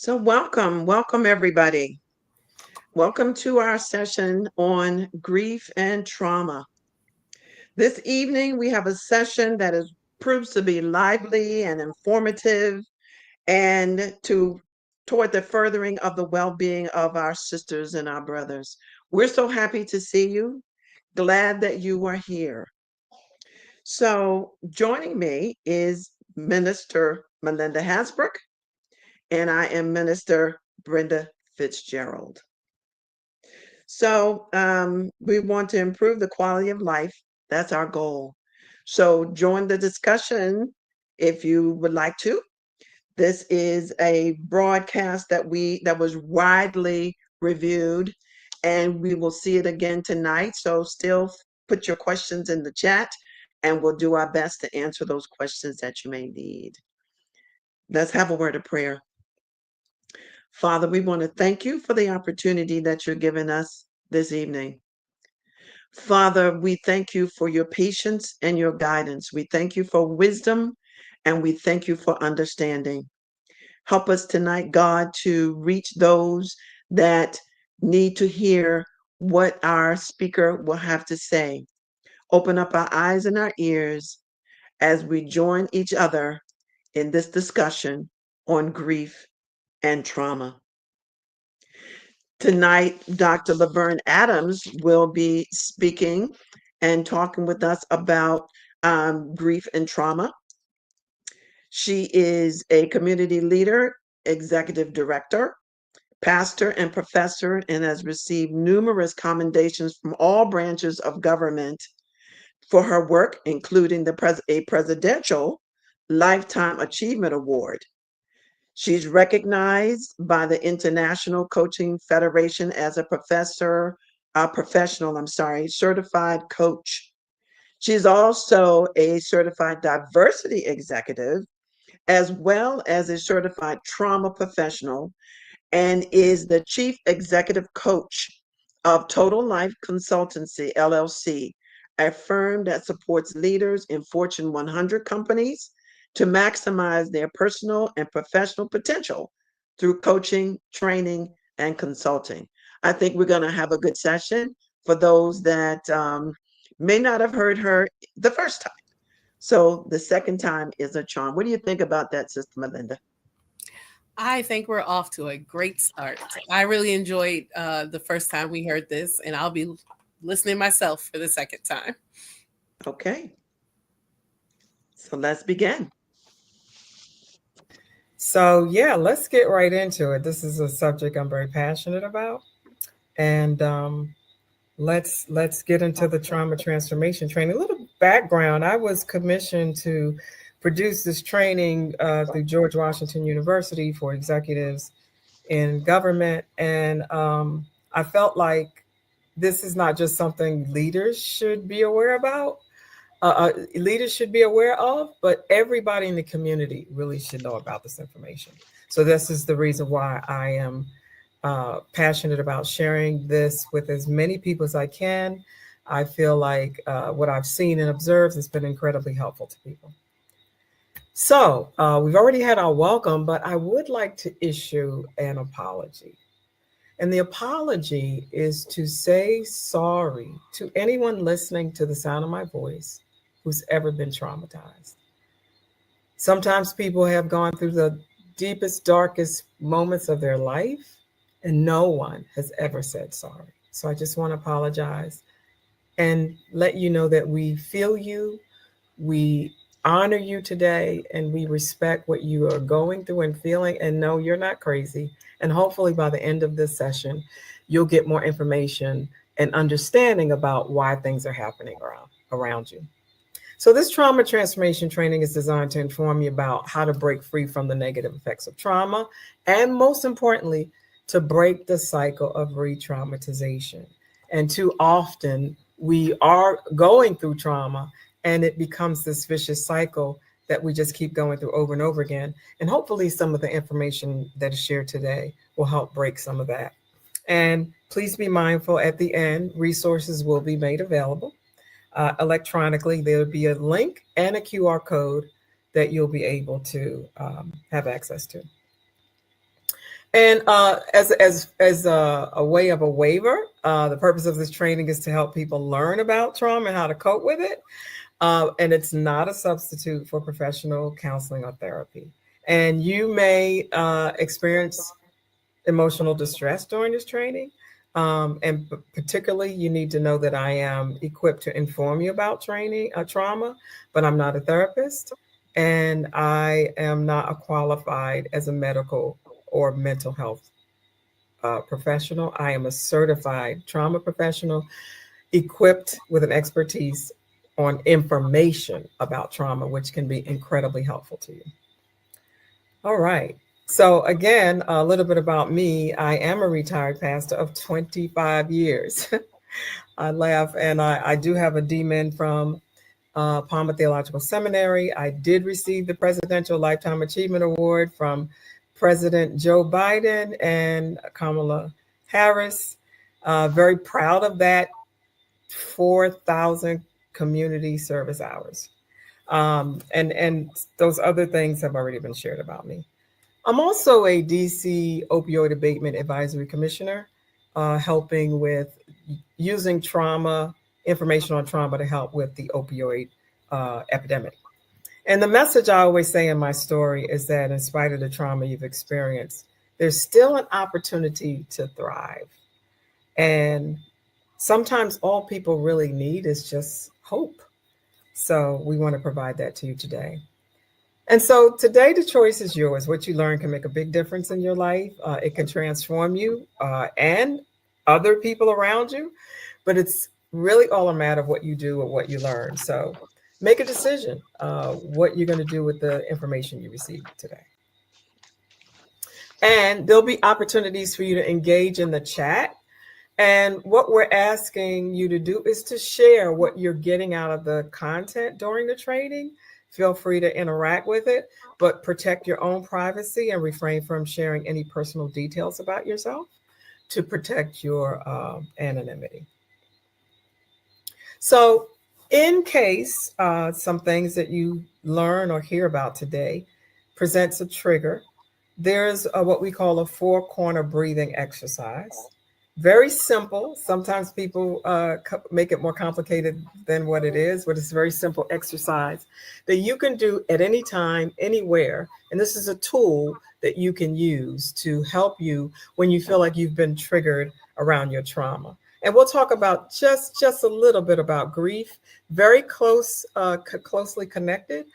So, welcome everybody. Welcome to our session on grief and trauma. This evening, we have a session that is proves to be lively and informative and toward the furthering of the well-being of our sisters and our brothers. We're so happy to see you. Glad that you are here. So, joining me is Minister Melinda Hasbrook, and I am Minister Brenda Fitzgerald. So we want to improve the quality of life. That's our goal. So join the discussion if you would like to. This is a broadcast that was widely reviewed, and we will see it again tonight. So still put your questions in the chat, and we'll do our best to answer those questions that you may need. Let's have a word of prayer. Father, we want to thank you for the opportunity that you're giving us this evening. Father, we thank you for your patience and your guidance. We thank you for wisdom and we thank you for understanding. Help us tonight, God, to reach those that need to hear what our speaker will have to say. Open up our eyes and our ears as we join each other in this discussion on grief and trauma. Tonight, Dr. Laverne Adams will be speaking and talking with us about grief and trauma. She is a community leader, executive director, pastor, and professor, and has received numerous commendations from all branches of government for her work, including a presidential Lifetime Achievement Award. She's recognized by the International Coaching Federation as a certified coach. She's also a certified diversity executive, as well as a certified trauma professional, and is the chief executive coach of Total Life Consultancy, LLC, a firm that supports leaders in Fortune 100 companies to maximize their personal and professional potential through coaching, training, and consulting. I think we're going to have a good session for those that may not have heard her the first time. So the second time is a charm. What do you think about that, Sister Melinda? I think we're off to a great start. I really enjoyed the first time we heard this, and I'll be listening myself for the second time. Okay, so let's begin. So, yeah, let's get right into it. This is a subject I'm very passionate about. And let's get into the trauma transformation training. A little background. I was commissioned to produce this training through George Washington University for executives in government. And I felt like this is not just something leaders should be aware about, leaders should be aware of, but everybody in the community really should know about this information. So this is the reason why I am passionate about sharing this with as many people as I can. I feel like what I've seen and observed has been incredibly helpful to people. So we've already had our welcome, but I would like to issue an apology. And the apology is to say sorry to anyone listening to the sound of my voice who's ever been traumatized. Sometimes people have gone through the deepest, darkest moments of their life, and no one has ever said sorry. So I just want to apologize and let you know that we feel you, we honor you today, and we respect what you are going through and feeling. And no, you're not crazy. And hopefully, by the end of this session, you'll get more information and understanding about why things are happening around you. So, this trauma transformation training is designed to inform you about how to break free from the negative effects of trauma, and most importantly, to break the cycle of re traumatization. And too often, we are going through trauma and it becomes this vicious cycle that we just keep going through over and over again. And hopefully, some of the information that is shared today will help break some of that. And please be mindful at the end, resources will be made available electronically. There'll be a link and a QR code that you'll be able to have access to. And as a way of a waiver, the purpose of this training is to help people learn about trauma and how to cope with it. And it's not a substitute for professional counseling or therapy. And you may experience emotional distress during this training. And particularly, you need to know that I am equipped to inform you about training, trauma, but I'm not a therapist, and I am not a qualified as a medical or mental health professional. I am a certified trauma professional equipped with an expertise on information about trauma, which can be incredibly helpful to you. All right. So, again, a little bit about me. I am a retired pastor of 25 years. I laugh, and I do have a DMin from Palmer Theological Seminary. I did receive the Presidential Lifetime Achievement Award from President Joe Biden and Kamala Harris. Very proud of that. 4,000 community service hours. And those other things have already been shared about me. I'm also a DC opioid abatement advisory commissioner, helping with using trauma, information on trauma to help with the opioid epidemic. And the message I always say in my story is that in spite of the trauma you've experienced, there's still an opportunity to thrive. And sometimes all people really need is just hope. So we want to provide that to you today. And so today, the choice is yours. What you learn can make a big difference in your life. It can transform you and other people around you, but it's really all a matter of what you do or what you learn. So make a decision what you're going to do with the information you received today. And there'll be opportunities for you to engage in the chat. And what we're asking you to do is to share what you're getting out of the content during the training. Feel free to interact with it, but protect your own privacy and refrain from sharing any personal details about yourself to protect your anonymity. So, in case some things that you learn or hear about today presents a trigger, there's what we call a four-corner breathing exercise. Very simple. Sometimes people make it more complicated than what it is, but it's a very simple exercise that you can do at any time, anywhere. And this is a tool that you can use to help you when you feel like you've been triggered around your trauma. And we'll talk about just a little bit about grief, very closely connected.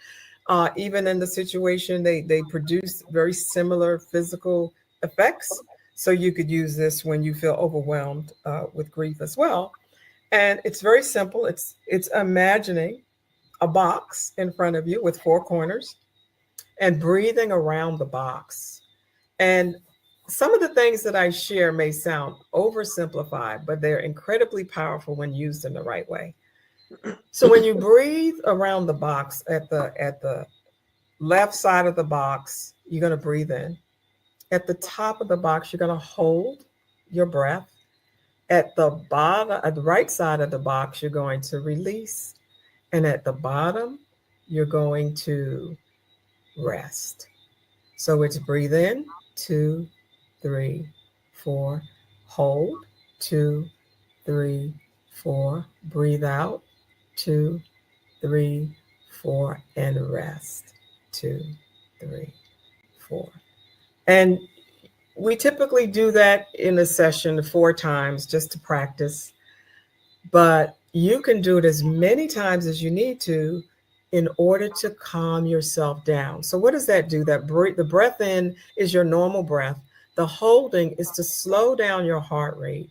Even in the situation, they produce very similar physical effects. So you could use this when you feel overwhelmed with grief as well. And it's very simple. It's imagining a box in front of you with four corners and breathing around the box. And some of the things that I share may sound oversimplified, but they're incredibly powerful when used in the right way. So when you breathe around the box at the left side of the box, you're going to breathe in. At the top of the box, you're going to hold your breath. At the right side of the box, you're going to release. And at the bottom, you're going to rest. So it's breathe in, 2, 3, 4. Hold, 2, 3, 4. Breathe out, 2, 3, 4. And rest, 2, 3, 4. And we typically do that in a session 4 times just to practice, but you can do it as many times as you need to in order to calm yourself down. So what does that do? The breath in is your normal breath. The holding is to slow down your heart rate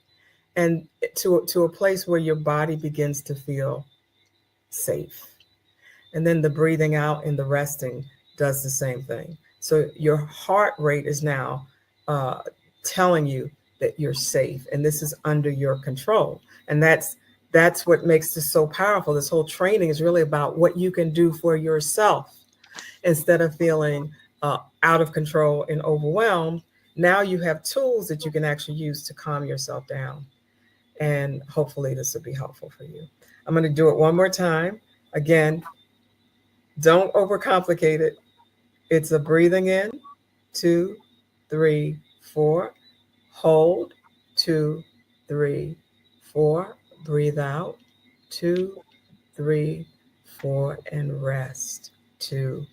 and to a place where your body begins to feel safe. And then the breathing out and the resting does the same thing. So your heart rate is now telling you that you're safe and this is under your control. And that's what makes this so powerful. This whole training is really about what you can do for yourself instead of feeling out of control and overwhelmed. Now you have tools that you can actually use to calm yourself down. And hopefully this will be helpful for you. I'm going to do it one more time. Again, don't overcomplicate it. It's a breathing in, 2, 3, 4. Hold. 2, 3, 4. Breathe out. 2, 3, 4, and rest. 2,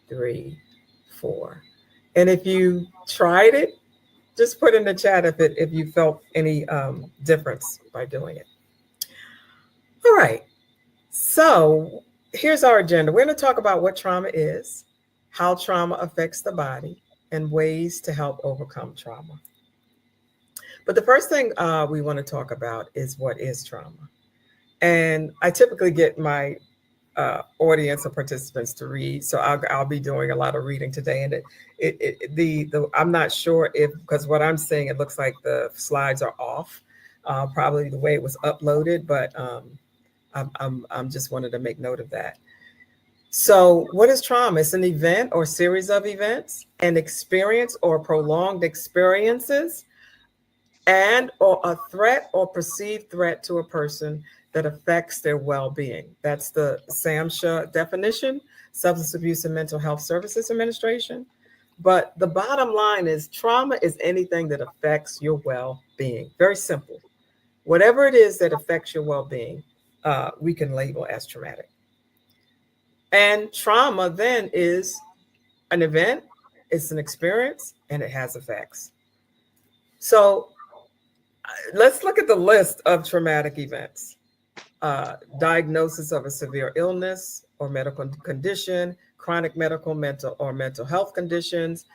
3, 4. And if you tried it, just put in the chat if you felt any difference by doing it. All right. So here's our agenda. We're going to talk about what trauma is, how trauma affects the body, and ways to help overcome trauma. But the first thing we want to talk about is what is trauma. And I typically get my audience or participants to read, so I'll be doing a lot of reading today. And the I'm not sure if, because what I'm seeing, it looks like the slides are off, probably the way it was uploaded, but I'm just wanted to make note of that. So, what is trauma? It's an event or series of events, an experience or prolonged experiences, and or a threat or perceived threat to a person that affects their well-being. That's the SAMHSA definition, Substance Abuse and Mental Health Services Administration. But the bottom line is trauma is anything that affects your well-being. Very simple. Whatever it is that affects your well-being, we can label as traumatic. And trauma then is an event, it's an experience, and it has effects. So let's look at the list of traumatic events. Diagnosis of a severe illness or medical condition, chronic mental health conditions,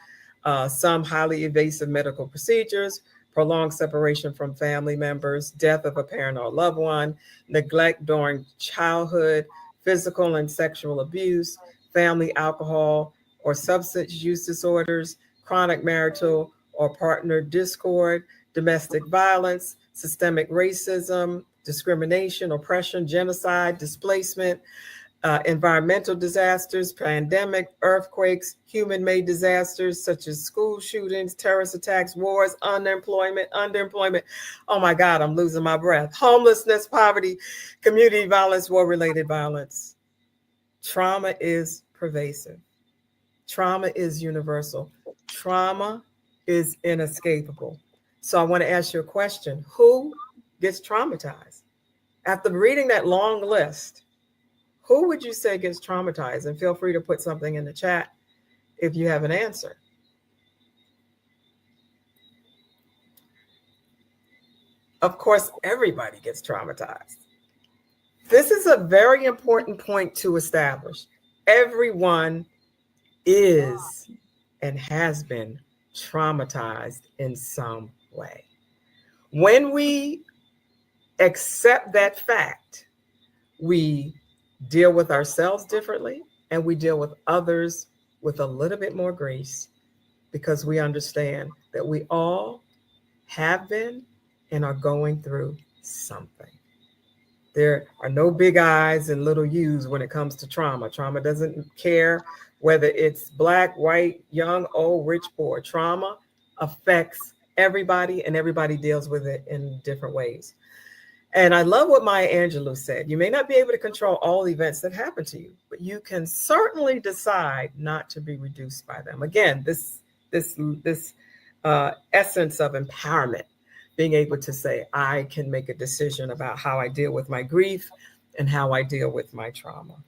some highly invasive medical procedures, prolonged separation from family members, death of a parent or loved one, neglect during childhood, physical and sexual abuse, family alcohol or substance use disorders, chronic marital or partner discord, domestic violence, systemic racism, discrimination, oppression, genocide, displacement, environmental disasters, pandemic, earthquakes, human-made disasters such as school shootings, terrorist attacks, wars, underemployment. Oh my God, I'm losing my breath. Homelessness, poverty, community violence, war-related violence. Trauma is pervasive. Trauma is universal. Trauma is inescapable. So I want to ask you a question. Who gets traumatized? After reading that long list, who would you say gets traumatized? And feel free to put something in the chat if you have an answer. Of course, everybody gets traumatized. This is a very important point to establish. Everyone is and has been traumatized in some way. When we accept that fact, we deal with ourselves differently and we deal with others with a little bit more grace, because we understand that we all have been and are going through something. There are no big I's and little U's when it comes to trauma. Trauma doesn't care whether it's black, white, young, old, rich, poor. Trauma affects everybody, and everybody deals with it in different ways. And I love what Maya Angelou said. You may not be able to control all events that happen to you, but you can certainly decide not to be reduced by them. Again, this essence of empowerment, being able to say, I can make a decision about how I deal with my grief and how I deal with my trauma.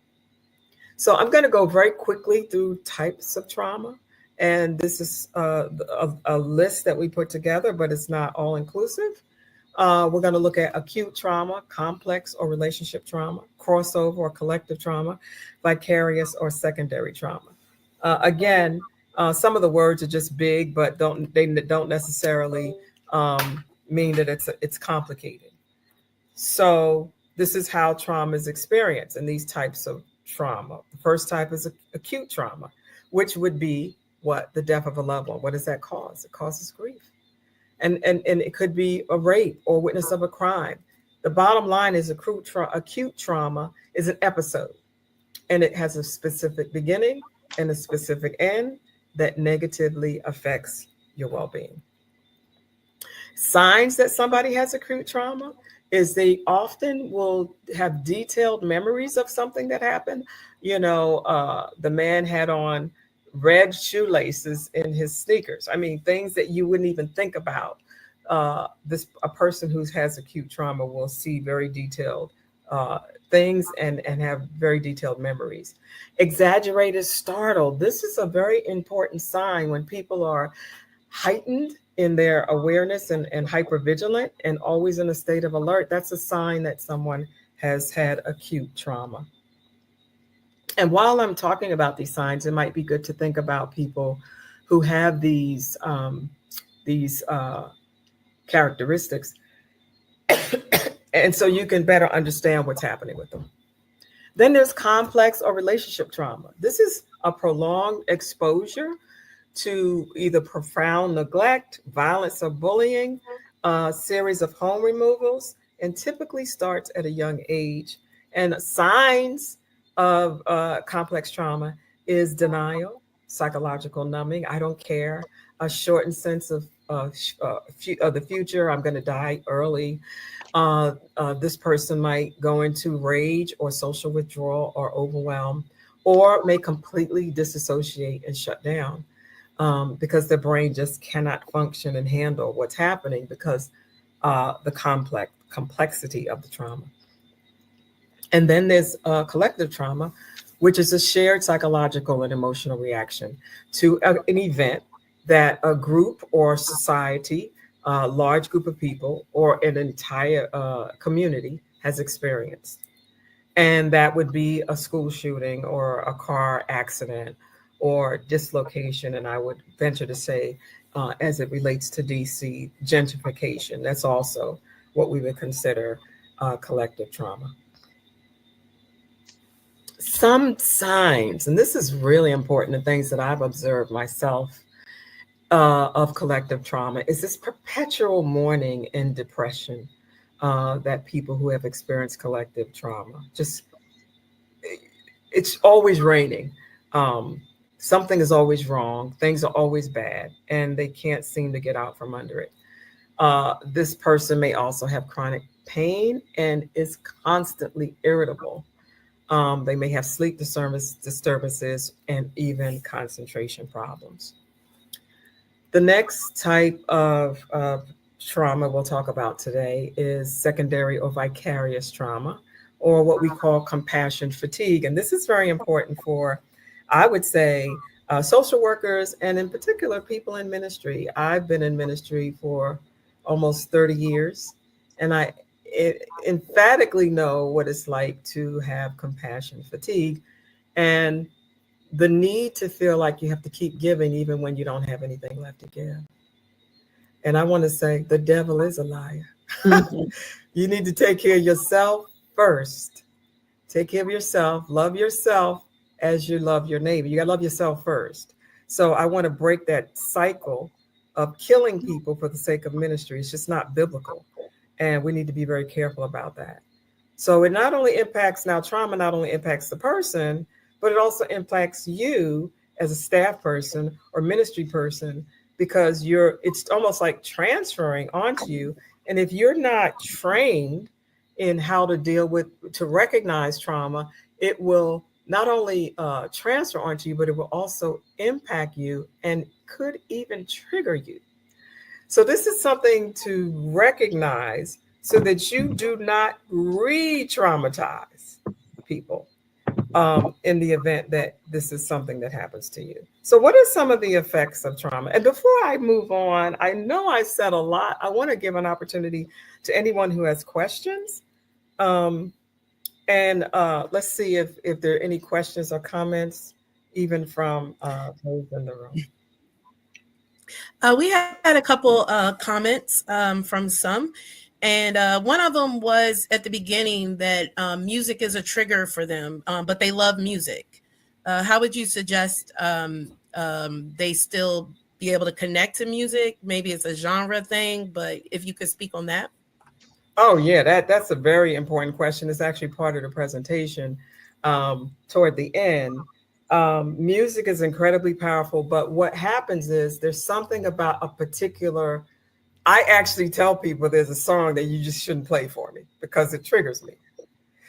So I'm going to go very quickly through types of trauma. And this is a list that we put together, but it's not all inclusive. We're going to look at acute trauma, complex or relationship trauma, crossover or collective trauma, vicarious or secondary trauma. Again, some of the words are just big, but they don't necessarily mean that it's complicated. So this is how trauma is experienced in these types of trauma. The first type is acute trauma, which would be what? The death of a loved one. What does that cause? It causes grief. And it could be a rape or witness of a crime. The bottom line is acute trauma is an episode, and it has a specific beginning and a specific end that negatively affects your well-being. Signs that somebody has acute trauma is they often will have detailed memories of something that happened. You know, the man had on red shoelaces in his sneakers. I mean, things that you wouldn't even think about. This a person who has acute trauma will see very detailed uh, things and have very detailed memories. Exaggerated startle. This is a very important sign when people are heightened in their awareness and hypervigilant and always in a state of alert. That's a sign that someone has had acute trauma. And while I'm talking about these signs, it might be good to think about people who have these characteristics, and so you can better understand what's happening with them. Then there's complex or relationship trauma. This is a prolonged exposure to either profound neglect, violence, or bullying, a series of home removals, and typically starts at a young age. And signs of complex trauma is denial, psychological numbing, I don't care, a shortened sense of the future, I'm going to die early. This person might go into rage or social withdrawal or overwhelm, or may completely disassociate and shut down because their brain just cannot function and handle what's happening because the complexity of the trauma. And then there's collective trauma, which is a shared psychological and emotional reaction to an event that a group or society, a large group of people, or an entire community has experienced. And that would be a school shooting or a car accident or dislocation. And I would venture to say, as it relates to DC, gentrification. That's also what we would consider collective trauma. Some signs, and this is really important, the things that I've observed myself of collective trauma, is this perpetual mourning and depression that people who have experienced collective trauma just it's always raining. Um, Something is always wrong. Things are always bad, and they can't seem to get out from under it. This person may also have chronic pain and is constantly irritable. They may have sleep disturbances and even concentration problems. The next type of trauma we'll talk about today is secondary or vicarious trauma, or what we call compassion fatigue. And this is very important for, I would say, social workers and, in particular, people in ministry. I've been in ministry for almost 30 years, and I emphatically know what it's like to have compassion fatigue and the need to feel like you have to keep giving even when you don't have anything left to give. And I want to say the devil is a liar. Mhm. You need to take care of yourself first. Take care of yourself, love yourself as you love your neighbor. You got to love yourself first. So I want to break that cycle of killing people for the sake of ministry. It's just not biblical. And we need to be very careful about that. So it not only impacts now, trauma not only impacts the person, but it also impacts you as a staff person or ministry person because it's almost like transferring onto you. And if you're not trained in how to deal with, to recognize trauma, it will not only transfer onto you, but it will also impact you and could even trigger you. So this is something to recognize so that you do not re-traumatize people in the event that this is something that happens to you. So what are some of the effects of trauma? And before I move on, I know I said a lot. I want to give an opportunity to anyone who has questions. Um, and let's see if there are any questions or comments, even from those in the room. We had a couple comments from some, and one of them was at the beginning that music is a trigger for them, but they love music. How would you suggest they still be able to connect to music? Maybe it's a genre thing, but if you could speak on that. Oh yeah, that's a very important question. It's actually part of the presentation toward the end. Music is incredibly powerful, but what happens is there's something about a particular. I actually tell people there's a song that you just shouldn't play for me because it triggers me.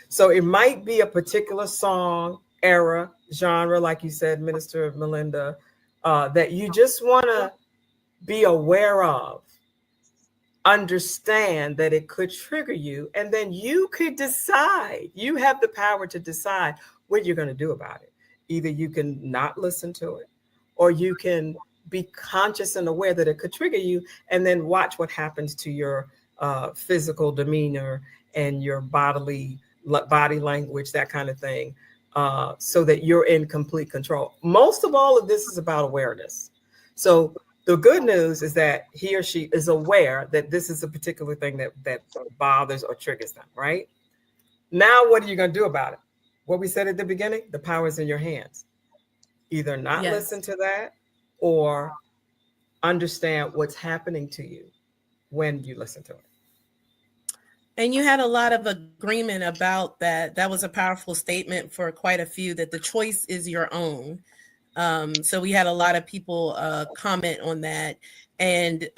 So it might be a particular song era, genre, like you said, Minister Melinda, that you just want to be aware of, understand that it could trigger you, and then you could decide. You have the power to decide what you're going to do about it. Either you can not listen to it, or you can be conscious and aware that it could trigger you, and then watch what happens to your physical demeanor and your body language, that kind of thing, so that you're in complete control. Most of all of this is about awareness. So the good news is that he or she is aware that this is a particular thing that bothers or triggers them, right? Now, what are you going to do about it? What we said at the beginning, the power is in your hands. Either not Yes. listen to that or understand what's happening to you when you listen to it. And you had a lot of agreement about that. That was a powerful statement for quite a few, that the choice is your own. So we had a lot of people comment on that, and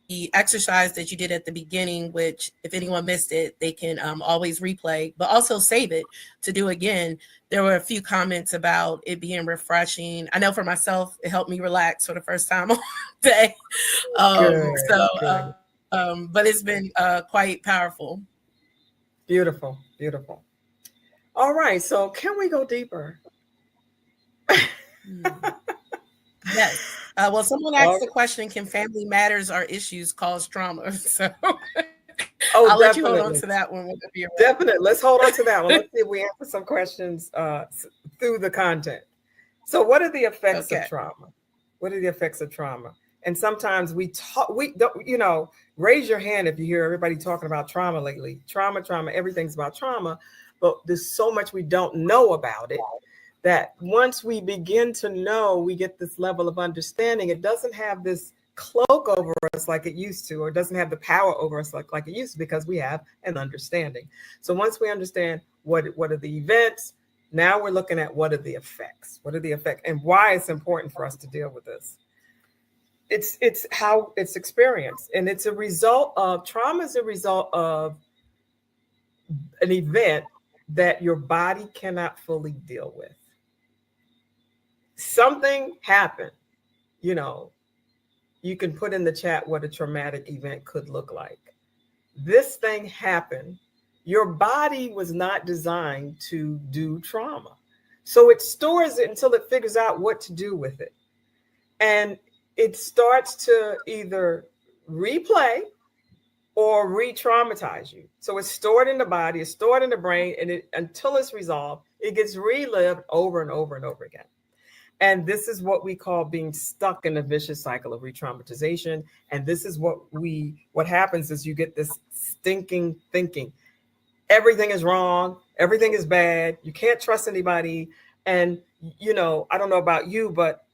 the exercise that you did at the beginning, which if anyone missed it, they can always replay, but also save it to do again. There were a few comments about it being refreshing. I know for myself, it helped me relax for the first time all day. Good, So, good. but it's been quite powerful. Beautiful, beautiful. All right, so can we go deeper? Hmm. Yes. Well, someone asked Oh, the question, can family matters or issues cause trauma? So I'll let oh, you hold on to that definitely. one whenever you're ready. Definitely. Let's hold on to that one. Let's see if we answer some questions through the content. So, what are the effects of Okay. trauma? What are the effects of trauma? And sometimes we talk, we don't, raise your hand if you hear everybody talking about trauma lately. Trauma, everything's about trauma, but there's so much we don't know about it that once we begin to know, we get this level of understanding. It doesn't have this cloak over us like it used to, or doesn't have the power over us like it used to, because we have an understanding. So once we understand what are the events, now we're looking at what are the effects. What are the effects and why it's important for us to deal with this. It's how it's experienced. And it's a result of trauma is a result of an event that your body cannot fully deal with. Something happened, you know, you can put in the chat what a traumatic event could look like. This thing happened. Your body was not designed to do trauma. So it stores it until it figures out what to do with it. And it starts to either replay or re-traumatize you. So it's stored in the body, it's stored in the brain, and until it's resolved, it gets relived over and over and over again. And this is what we call being stuck in a vicious cycle of re-traumatization. And this is what happens is you get this stinking thinking. Everything is wrong, everything is bad, you can't trust anybody. And I don't know about you, but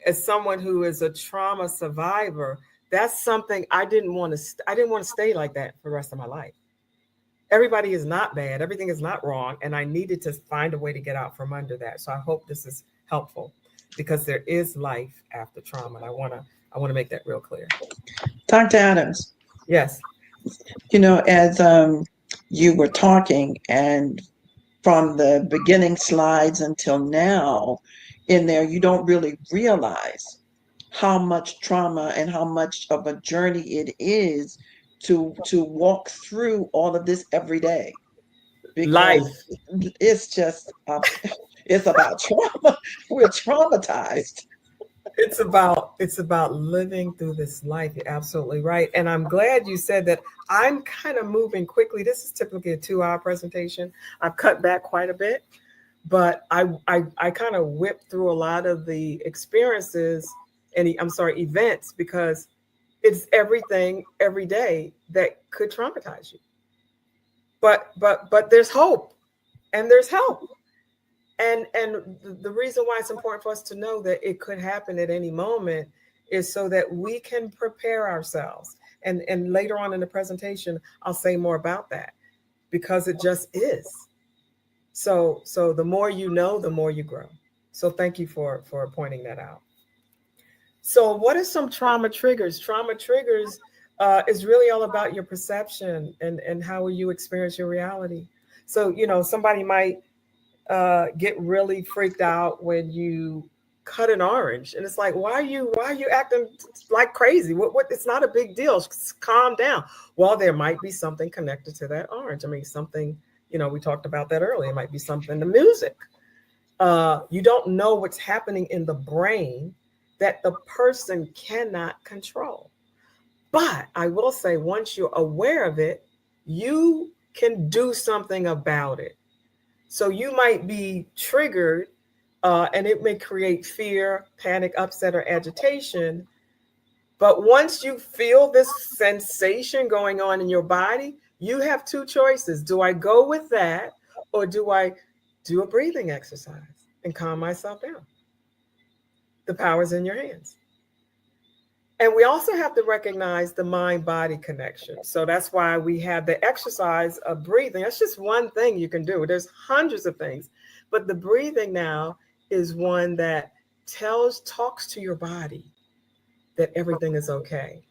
as someone who is a trauma survivor, that's something I didn't want to stay like that for the rest of my life. Everybody is not bad, everything is not wrong, and I needed to find a way to get out from under that. So I hope this is helpful, because there is life after trauma, and I want to make that real clear. Dr. Adams, Yes. as you were talking, and from the beginning slides until now, in there, you don't really realize how much trauma and how much of a journey it is to walk through all of this every day, because Life. it's just it's about trauma. We're traumatized. It's about living through this life. You're absolutely right. And I'm glad you said that. I'm kind of moving quickly. This is typically a 2-hour presentation. I've cut back quite a bit, but I kind of whipped through a lot of the experiences and events, because it's everything every day that could traumatize you. But there's hope and there's help. And the reason why it's important for us to know that it could happen at any moment is so that we can prepare ourselves. And later on in the presentation, I'll say more about that, because it just is. So the more you know, the more you grow. So thank you for pointing that out. So what are some trauma triggers? Trauma triggers is really all about your perception and how you experience your reality. So somebody might get really freaked out when you cut an orange, and it's like, why are you acting like crazy? What? It's not a big deal. Just calm down. Well, there might be something connected to that orange. I mean, something. We talked about that earlier. It might be something to music. You don't know what's happening in the brain that the person cannot control. But I will say, once you're aware of it, you can do something about it. So you might be triggered, and it may create fear, panic, upset, or agitation. But once you feel this sensation going on in your body, you have two choices. Do I go with that, or do I do a breathing exercise and calm myself down? The power's in your hands. And we also have to recognize the mind body connection. So that's why we have the exercise of breathing. That's just one thing you can do. There's hundreds of things. But the breathing now is one that talks to your body that everything is okay.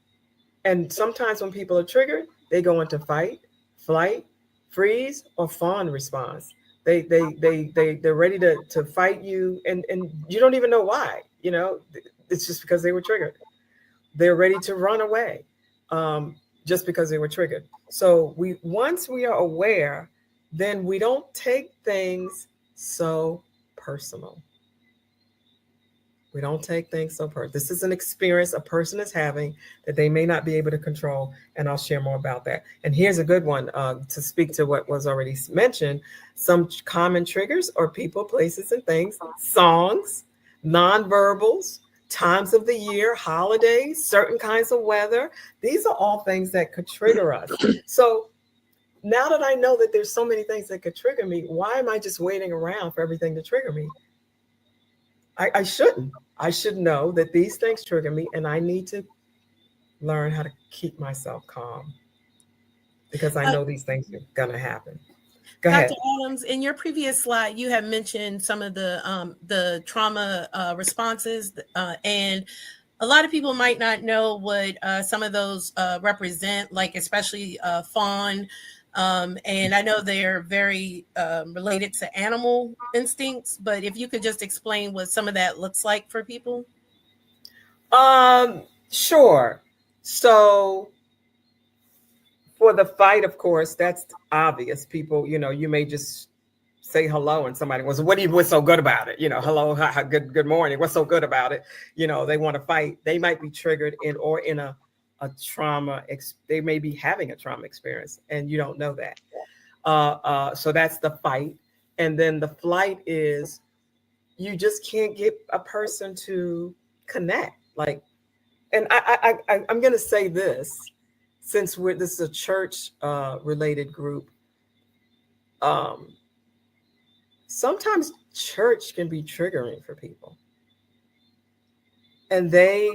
And sometimes when people are triggered, they go into fight, flight, freeze, or fawn response. They're ready to fight you, and you don't even know why. It's just because they were triggered. They're ready to run away, just because they were triggered. So once we are aware, then we don't take things so personal. We don't take things so personal. This is an experience a person is having that they may not be able to control, and I'll share more about that. And here's a good one to speak to what was already mentioned. Some common triggers are people, places, and things, songs, nonverbals, times of the year, holidays, certain kinds of weather. These are all things that could trigger us. So now that I know that there's so many things that could trigger me, why am I just waiting around for everything to trigger me? I shouldn't. I should know that these things trigger me, and I need to learn how to keep myself calm, because I know these things are going to happen. Go ahead. Dr. Adams, in your previous slide, you have mentioned some of the trauma responses, and a lot of people might not know what some of those represent, like especially fawn. And I know they're very related to animal instincts, but if you could just explain what some of that looks like for people. Sure. So for the fight, of course, that's obvious. People, you may just say hello and somebody goes, what's so good about it? Hello, hi, good morning. What's so good about it? They want to fight. They might be triggered in a trauma. They may be having a trauma experience, and you don't know that. So that's the fight. And then the flight is, you just can't get a person to connect. And I'm going to say this, since this is a church related group. Sometimes church can be triggering for people, and they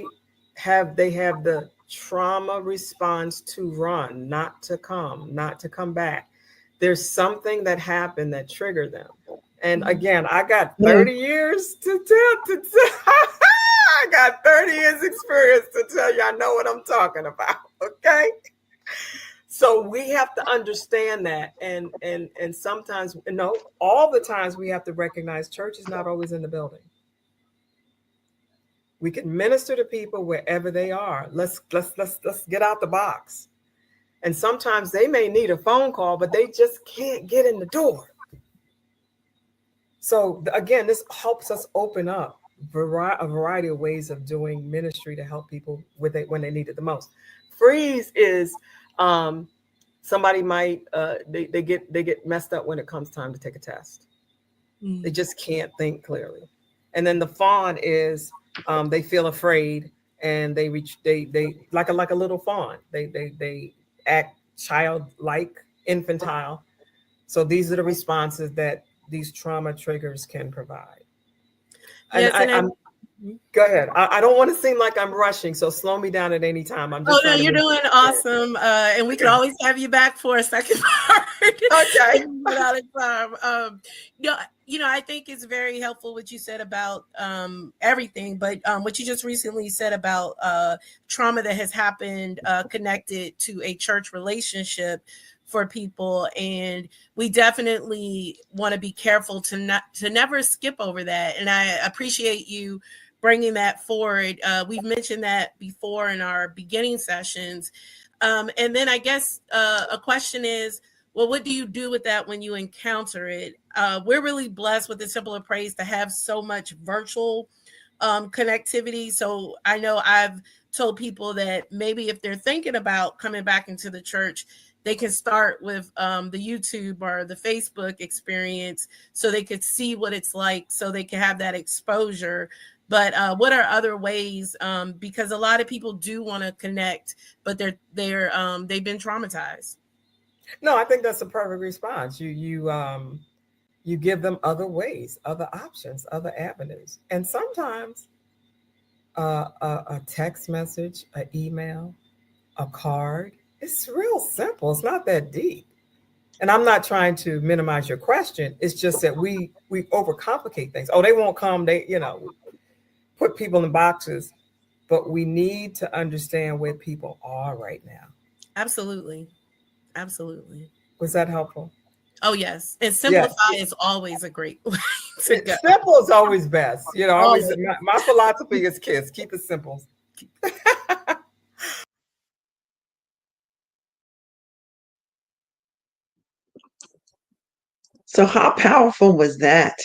have the trauma response to run, not to come back. There's something that happened that triggered them. And again, I got 30 years to tell. I got 30 years experience to tell you I know what I'm talking about. Okay. So we have to understand that, and sometimes, all the times we have to recognize church is not always in the building. We can minister to people wherever they are. Let's get out the box. And sometimes they may need a phone call, but they just can't get in the door. So again, this helps us open up a variety of ways of doing ministry to help people when they need it the most. Freeze is somebody might they get messed up when it comes time to take a test. They just can't think clearly. And then the fawn is they feel afraid, and they like a little fawn. They act childlike, infantile. So these are the responses that these trauma triggers can provide. Yes, I'm go ahead. I don't want to seem like I'm rushing, so slow me down at any time. I'm just you're doing awesome, and we can always have you back for a second part. Okay. Without a time. I think it's very helpful what you said about everything, but what you just recently said about trauma that has happened connected to a church relationship. for people, and we definitely want to be careful to never skip over that. And I appreciate you bringing that forward. We've mentioned that before in our beginning sessions. And then I guess a question is, well, what do you do with that when you encounter it? We're really blessed with the Simple of Praise to have so much virtual connectivity. So I know I've told people that maybe if they're thinking about coming back into the church, they can start with the YouTube or the Facebook experience so they could see what it's like, so they can have that exposure. But what are other ways? Because a lot of people do want to connect, but they've been traumatized. No, I think that's a perfect response. You give them other ways, other options, other avenues, and sometimes a text message, an email, a card. It's real simple. It's not that deep. And I'm not trying to minimize your question. It's just that we overcomplicate things. Oh, they won't come. They, put people in boxes, but we need to understand where people are right now. Absolutely. Absolutely. Was that helpful? Oh, yes. And Yes. simplify is always a great way to go. Simple is always best. Always Always. my philosophy is KISS. Keep it simple. So how powerful was that?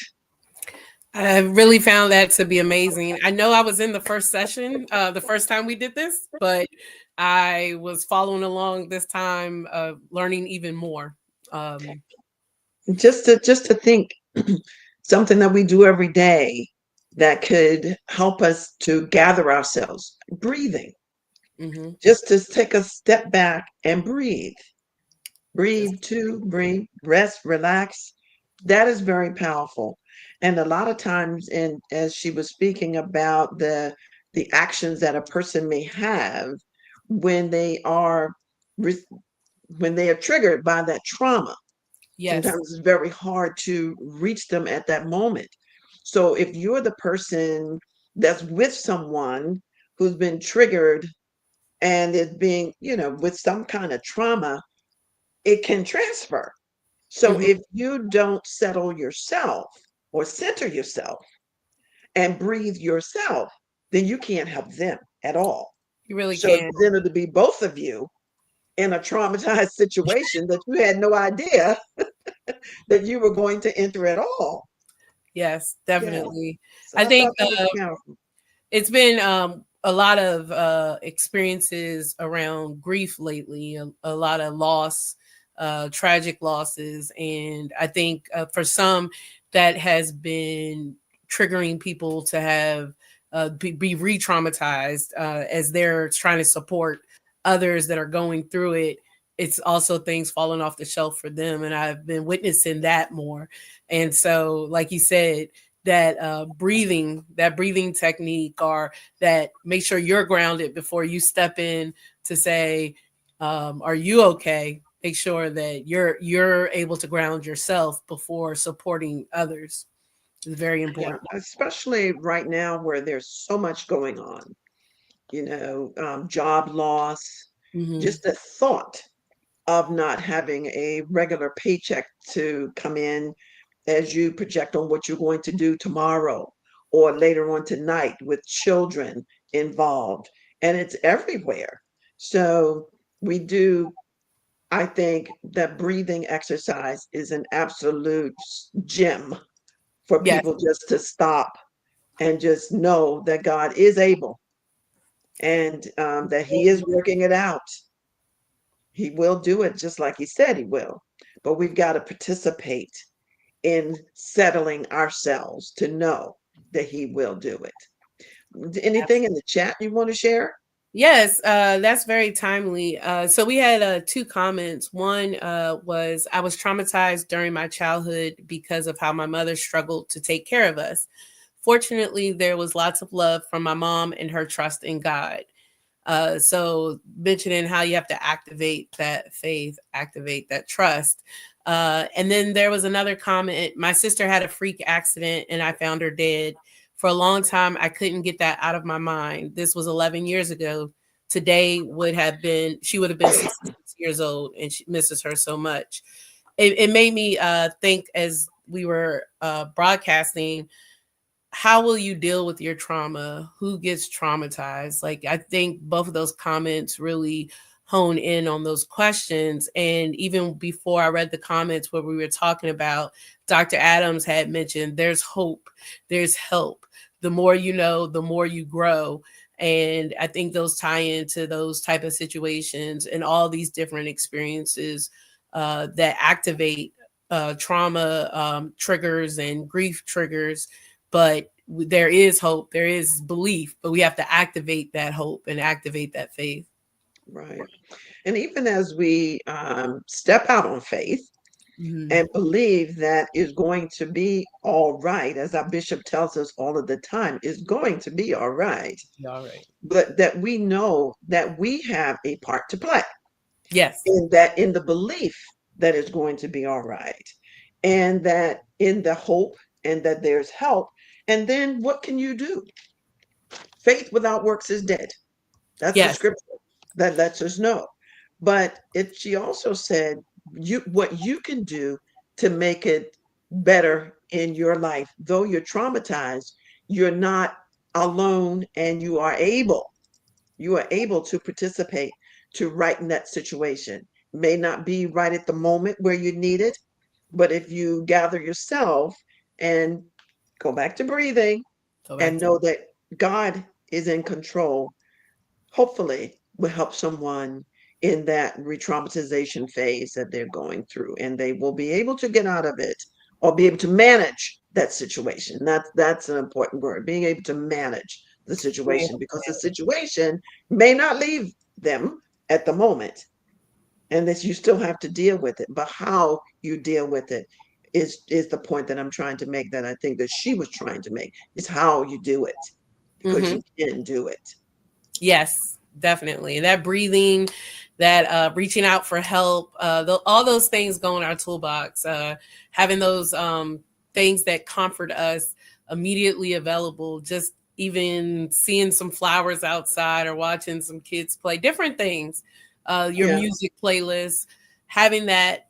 I really found that to be amazing. I know I was in the first session, the first time we did this, but I was following along this time, learning even more. Just to think something that we do every day that could help us to gather ourselves, breathing. Mm-hmm. Just to take a step back and breathe. Just, Breathe, rest, relax. That is very powerful. And a lot of times, and as she was speaking about the actions that a person may have when they are when they are triggered by that trauma, yes. sometimes it's very hard to reach them at that moment. So if you're the person that's with someone who's been triggered and is being, with some kind of trauma, it can transfer. So Mm-hmm. if you don't settle yourself or center yourself and breathe yourself, then you can't help them at all. You really So can. then it'll be both of you in a traumatized situation that you had no idea that you were going to enter at all. Yes, Yeah. definitely. So I I think thought that was powerful. it's been a lot of experiences around grief lately, a lot of loss, tragic losses. And I think for some, that has been triggering people to have be re-traumatized as they're trying to support others that are going through it. It's also things falling off the shelf for them, and I've been witnessing that more. And so, like you said, that breathing technique, or that make sure you're grounded before you step in to say, are you okay? Make sure that you're able to ground yourself before supporting others. It's very Yeah, important. especially right now where there's so much going on, job loss, Mm-hmm. just the thought of not having a regular paycheck to come in as you project on what you're going to do tomorrow or later on tonight with children involved. And it's everywhere. So we do, I think that breathing exercise is an absolute gem for Yes, people just to stop and just know that God is able and that He is working it out. He will do it just like He said He will. But we've got to participate in settling ourselves to know that He will do it. Anything in the chat you want to share? yes, that's very timely. So we had two comments. One was, I was traumatized during my childhood because of how my mother struggled to take care of us. Fortunately, there was lots of love from my mom and her trust in God. So mentioning how you have to activate that faith, activate that trust. And then there was another comment. My sister had a freak accident and I found her dead. For a long time, I couldn't get that out of my mind. This was 11 years ago. Today she would have been 66 6 years old, and she misses her so much. It made me think as we were broadcasting, how will you deal with your trauma? Who gets traumatized? Like, I think both of those comments really hone in on those questions. And even before I read the comments where we were talking about, Dr. Adams had mentioned there's hope, there's help. The more you know, the more you grow. And I think those tie into those type of situations and all these different experiences that activate trauma triggers and grief triggers. But there is hope, there is belief, but we have to activate that hope and activate that faith. Right. And even as we step out on faith Mm-hmm. and believe that is going to be all right, as our bishop tells us all of the time, is going to be all right, All right. but that we know that we have a part to play Yes. in that, in the belief that it's going to be all right, and that in the hope, and that there's help. And then what can you do? Faith without works is dead. That's the Yes. scripture that lets us know. But she also said, you what you can do to make it better in your life, though you're traumatized, you're not alone, and you are able to participate to righten that situation. May not be right at the moment where you need it, but if you gather yourself and go back to breathing Go back and to know that God is in control, hopefully will help someone in that re-traumatization phase that they're going through, and they will be able to get out of it or be able to manage that situation. That's an important word, being able to manage the situation, because the situation may not leave them at the moment, and that you still have to deal with it, but how you deal with it is the point that I'm trying to make, that I think that she was trying to make, is how you do it, because mm-hmm. you can do it. Yes, definitely. That breathing, that reaching out for help, all those things go in our toolbox. Having those things that comfort us immediately available, just even seeing some flowers outside or watching some kids play, different things, your Yeah, music playlist, having that,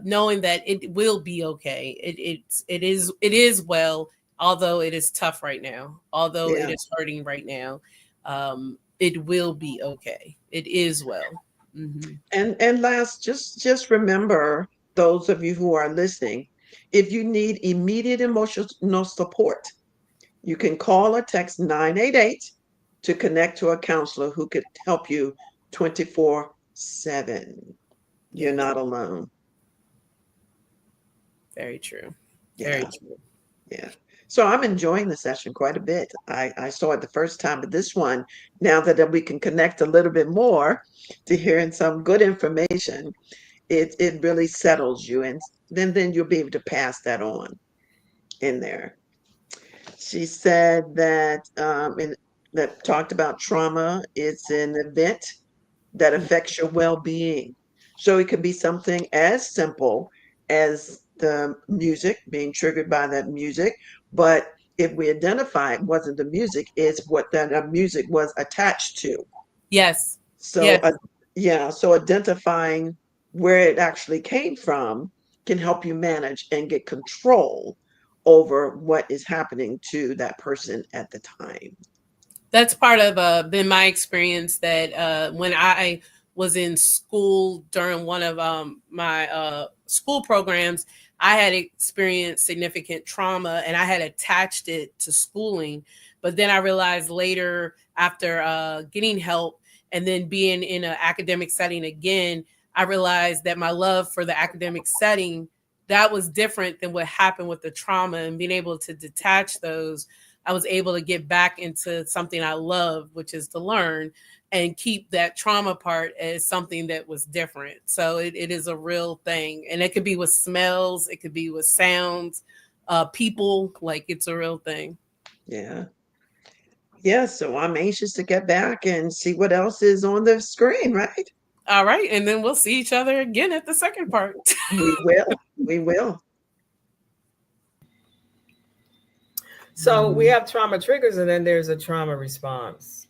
knowing that it will be okay. It is well, although it is tough right now, although it yeah. is hurting right now. It will be okay. It is well. Mm-hmm. And last, just remember, those of you who are listening, if you need immediate emotional support, you can call or text 988 to connect to a counselor who could help you 24/7. You're Yes, not alone. very true. Very Yeah, true. yeah. So I'm enjoying the session quite a bit. I saw it the first time, but this one, now that we can connect a little bit more to hearing some good information, it really settles you, and then you'll be able to pass that on in there. She said that that talked about trauma. It's an event that affects your well-being. So it could be something as simple as the music, being triggered by that music, but if we identify it wasn't the music, it's what that music was attached to. Yes. So, Yes. yeah, so identifying where it actually came from can help you manage and get control over what is happening to that person at the time. That's part of been my experience, that when I was in school during one of my school programs, I had experienced significant trauma and I had attached it to schooling. But then I realized later, after getting help and then being in an academic setting again, I realized that my love for the academic setting, that was different than what happened with the trauma, and being able to detach those, I was able to get back into something I love, which is to learn, and keep that trauma part as something that was different. So it is a real thing. And it could be with smells, it could be with sounds, people, like it's a real thing. Yeah. Yeah. So I'm anxious to get back and see what else is on the screen, right? All right. And then we'll see each other again at the second part. We will. We will. So we have trauma triggers, and then there's a trauma response.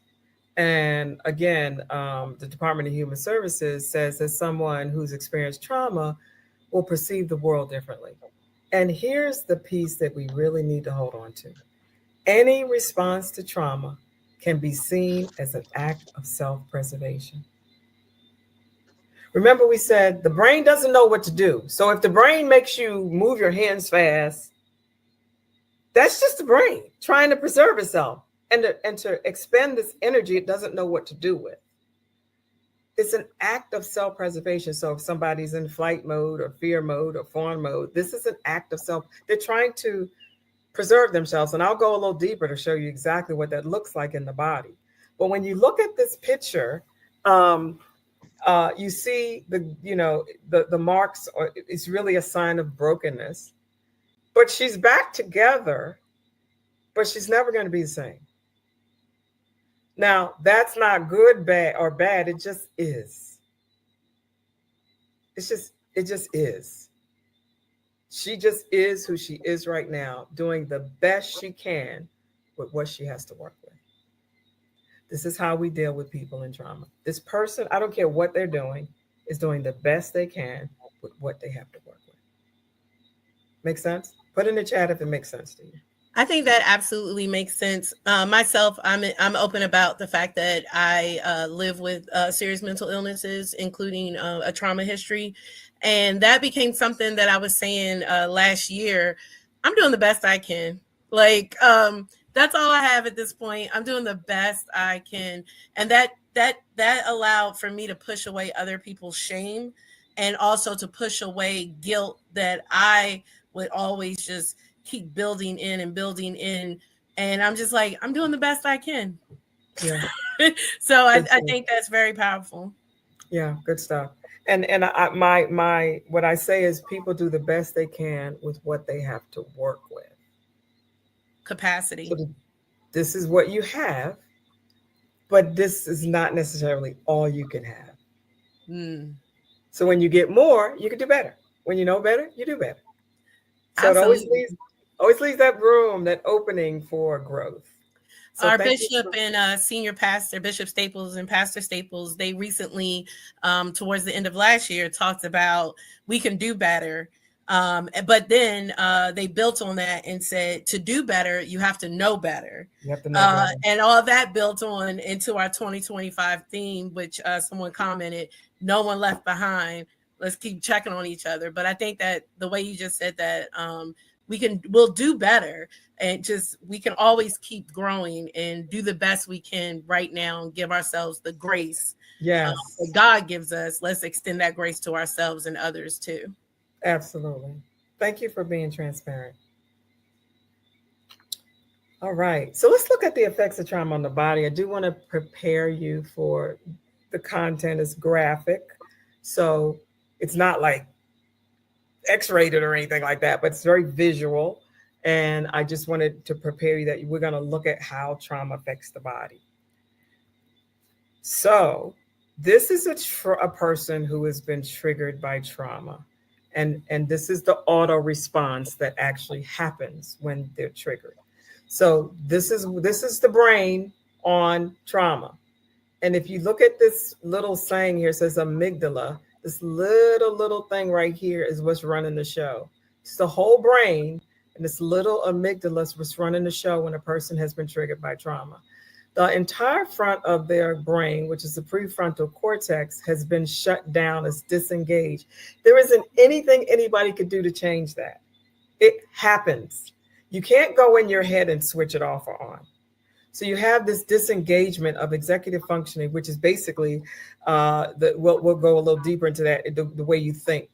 And again, the Department of Human Services says that someone who's experienced trauma will perceive the world differently. And here's the piece that we really need to hold on to. Any response to trauma can be seen as an act of self preservation. Remember, we said the brain doesn't know what to do. So if the brain makes you move your hands fast, that's just the brain trying to preserve itself and to expend this energy it doesn't know what to do with. It's an act of self preservation. So if somebody's in flight mode or fear mode or fawn mode, this is an act of self. They're trying to preserve themselves. And I'll go a little deeper to show you exactly what that looks like in the body. But when you look at this picture, you see the marks, or it's really a sign of brokenness. But she's back together, but she's never going to be the same. Now, that's not good, bad, or bad. It just is. It just is. She just is who she is right now, doing the best she can with what she has to work with. This is how we deal with people in trauma. This person, I don't care what they're doing, is doing the best they can with what they have to work with. Make sense? Put in the chat if it makes sense to you. I think that absolutely makes sense. Myself, I'm open about the fact that I live with serious mental illnesses, including a trauma history, and that became something that I was saying last year. I'm doing the best I can. Like that's all I have at this point. I'm doing the best I can, and that allowed for me to push away other people's shame, and also to push away guilt that I would always just keep building in and building in. And I'm just like, I'm doing the best I can. Yeah. So I think that's very powerful. Yeah, good stuff. And my what I say is people do the best they can with what they have to work with. Capacity. So this is what you have, but this is not necessarily all you can have. So when you get more, you can do better. When you know better, you do better. So Absolutely. it always leaves that room, that opening for growth. So our bishop and senior pastor, Bishop Staples and Pastor Staples, they recently, towards the end of last year, talked about we can do better. But then they built on that and said, to do better, you have to know better. You have to know better. And all that built on into our 2025 theme, which someone commented, no one left behind. Let's keep checking on each other. But I think that the way you just said that, we'll do better, and just we can always keep growing and do the best we can right now and give ourselves the grace that God gives us. Let's extend that grace to ourselves and others too. Absolutely. Thank you for being transparent. All right, so let's look at the effects of trauma on the body. I do want to prepare you for the content is graphic, so it's not like X-rated or anything like that, but it's very visual. And I just wanted to prepare you that we're going to look at how trauma affects the body. So this is a person who has been triggered by trauma. And this is the auto response that actually happens when they're triggered. So this is the brain on trauma. And if you look at this little saying here, it says amygdala. This little thing right here is what's running the show. It's the whole brain, and this little amygdala is what's running the show when a person has been triggered by trauma. The entire front of their brain, which is the prefrontal cortex, has been shut down, it's disengaged. There isn't anything anybody could do to change that. It happens. You can't go in your head and switch it off or on. So you have this disengagement of executive functioning, which is basically, we'll go a little deeper into that, the way you think.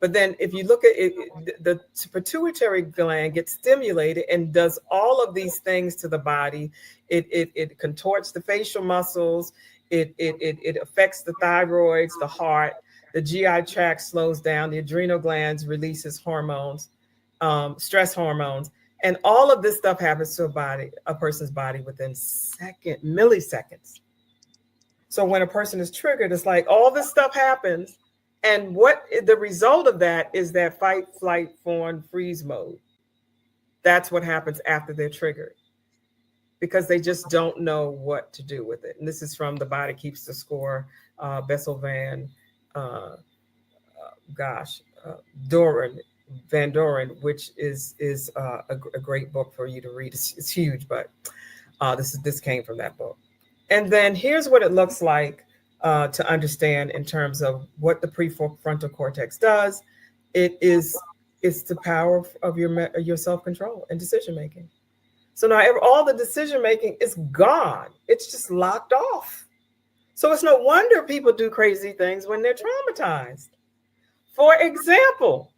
But then if you look at it, the pituitary gland gets stimulated and does all of these things to the body. It contorts the facial muscles. It affects the thyroids, the heart, the GI tract slows down, the adrenal glands releases hormones, stress hormones. And all of this stuff happens to a person's body within milliseconds. So when a person is triggered, it's like all this stuff happens. And what the result of that is that fight, flight, fawn, freeze mode. That's what happens after they're triggered. because they just don't know what to do with it. And this is from The Body Keeps the Score, Bessel uh, gosh, Doran, Van Doren, which is a great book for you to read. It's huge, but this came from that book. And then here's what it looks like to understand in terms of what the prefrontal cortex does. It is it's the power of your self control and decision making. So now all the decision making is gone. It's just locked off. So it's no wonder people do crazy things when they're traumatized. For example,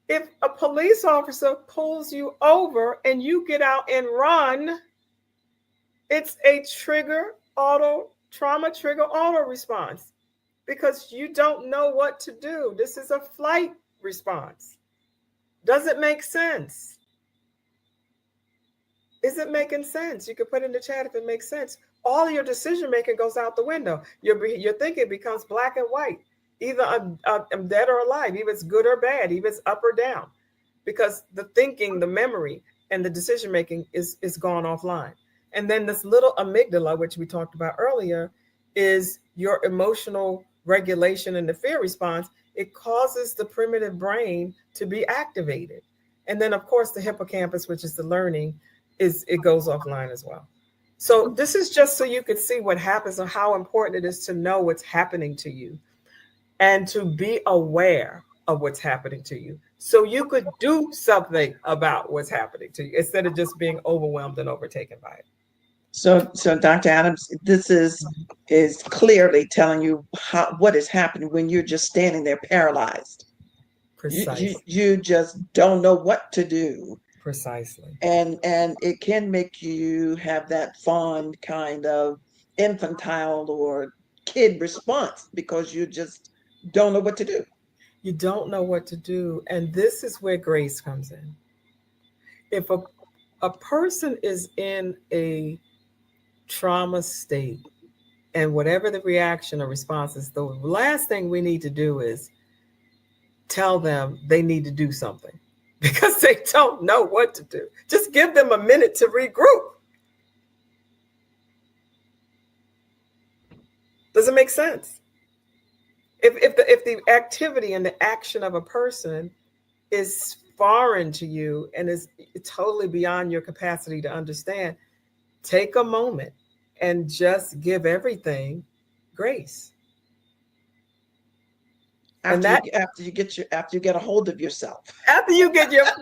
if a police officer pulls you over and you get out and run, it's a trauma trigger auto response because you don't know what to do. This is a flight response. Does it make sense? Is it making sense? You can put in the chat if it makes sense. All your decision making goes out the window. Your thinking becomes black and white. Either I'm dead or alive. Either it's good or bad. Either it's up or down. Because the thinking, the memory, and the decision making is gone offline. And then this little amygdala, which we talked about earlier, is your emotional regulation and the fear response. It causes the primitive brain to be activated. And then, of course, the hippocampus, which is the learning, it goes offline as well. So this is just so you could see what happens and how important it is to know what's happening to you and to be aware of what's happening to you so you could do something about what's happening to you instead of just being overwhelmed and overtaken by it. So Dr. Adams, this is clearly telling you what is happening when you're just standing there paralyzed. Precisely. You just don't know what to do. Precisely. And it can make you have that fond kind of infantile or kid response because you just don't know what to do. You don't know what to do. And this is where grace comes in. If a person is in a trauma state and whatever the reaction or response is, the last thing we need to do is tell them they need to do something because they don't know what to do. Just give them a minute to regroup. Does it make sense? If the activity and the action of a person is foreign to you and is totally beyond your capacity to understand, take a moment and just give everything grace. After you get a hold of yourself. After you get your I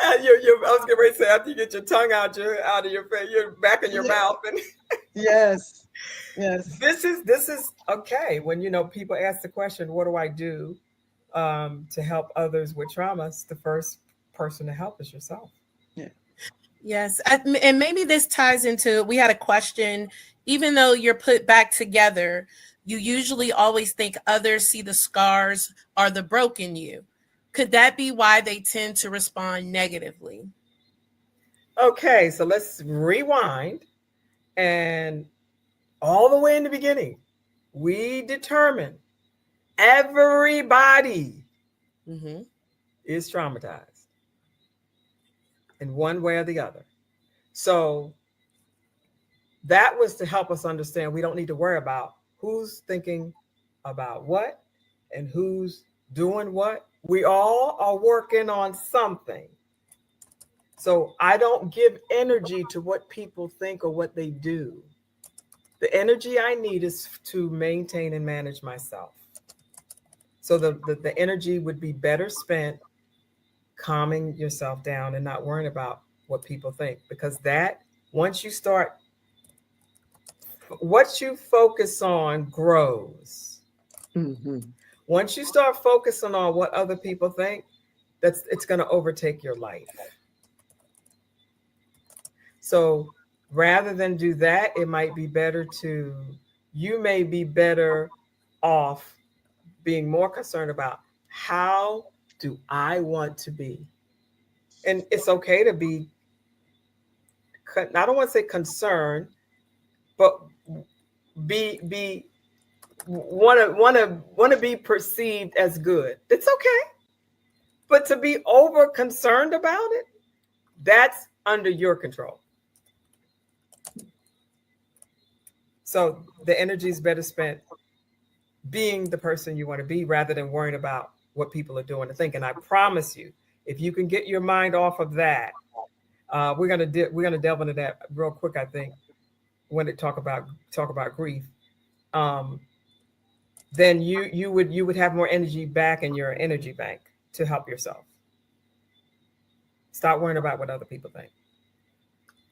was getting ready to say after you get your tongue out of your face, your back in your mouth, and yes. This is okay. When people ask the question, "What do I do to help others with traumas?" The first person to help is yourself. Yeah. Yes, and maybe this ties into, we had a question. Even though you're put back together, you usually always think others see the scars or the broken you. Could that be why they tend to respond negatively? Okay, so let's rewind and all the way in the beginning, we determined everybody is traumatized in one way or the other. So that was to help us understand we don't need to worry about who's thinking about what and who's doing what. We all are working on something. So I don't give energy to what people think or what they do. The energy I need is to maintain and manage myself. So the energy would be better spent calming yourself down and not worrying about what people think. Because that, once you start, what you focus on grows. Mm-hmm. Once you start focusing on what other people think, it's going to overtake your life. So rather than do that, it might be better you may be better off being more concerned about how do I want to be? And it's okay to be, I don't want to say concerned, but be want to be perceived as good. It's okay. But to be over concerned about it, That's under your control. So the energy is better spent being the person you want to be rather than worrying about what people are doing and thinking. I promise you, if you can get your mind off of that, we're gonna delve into that real quick. I think when it talk about grief, um, then you would have more energy back in your energy bank to help yourself. Stop worrying about what other people think.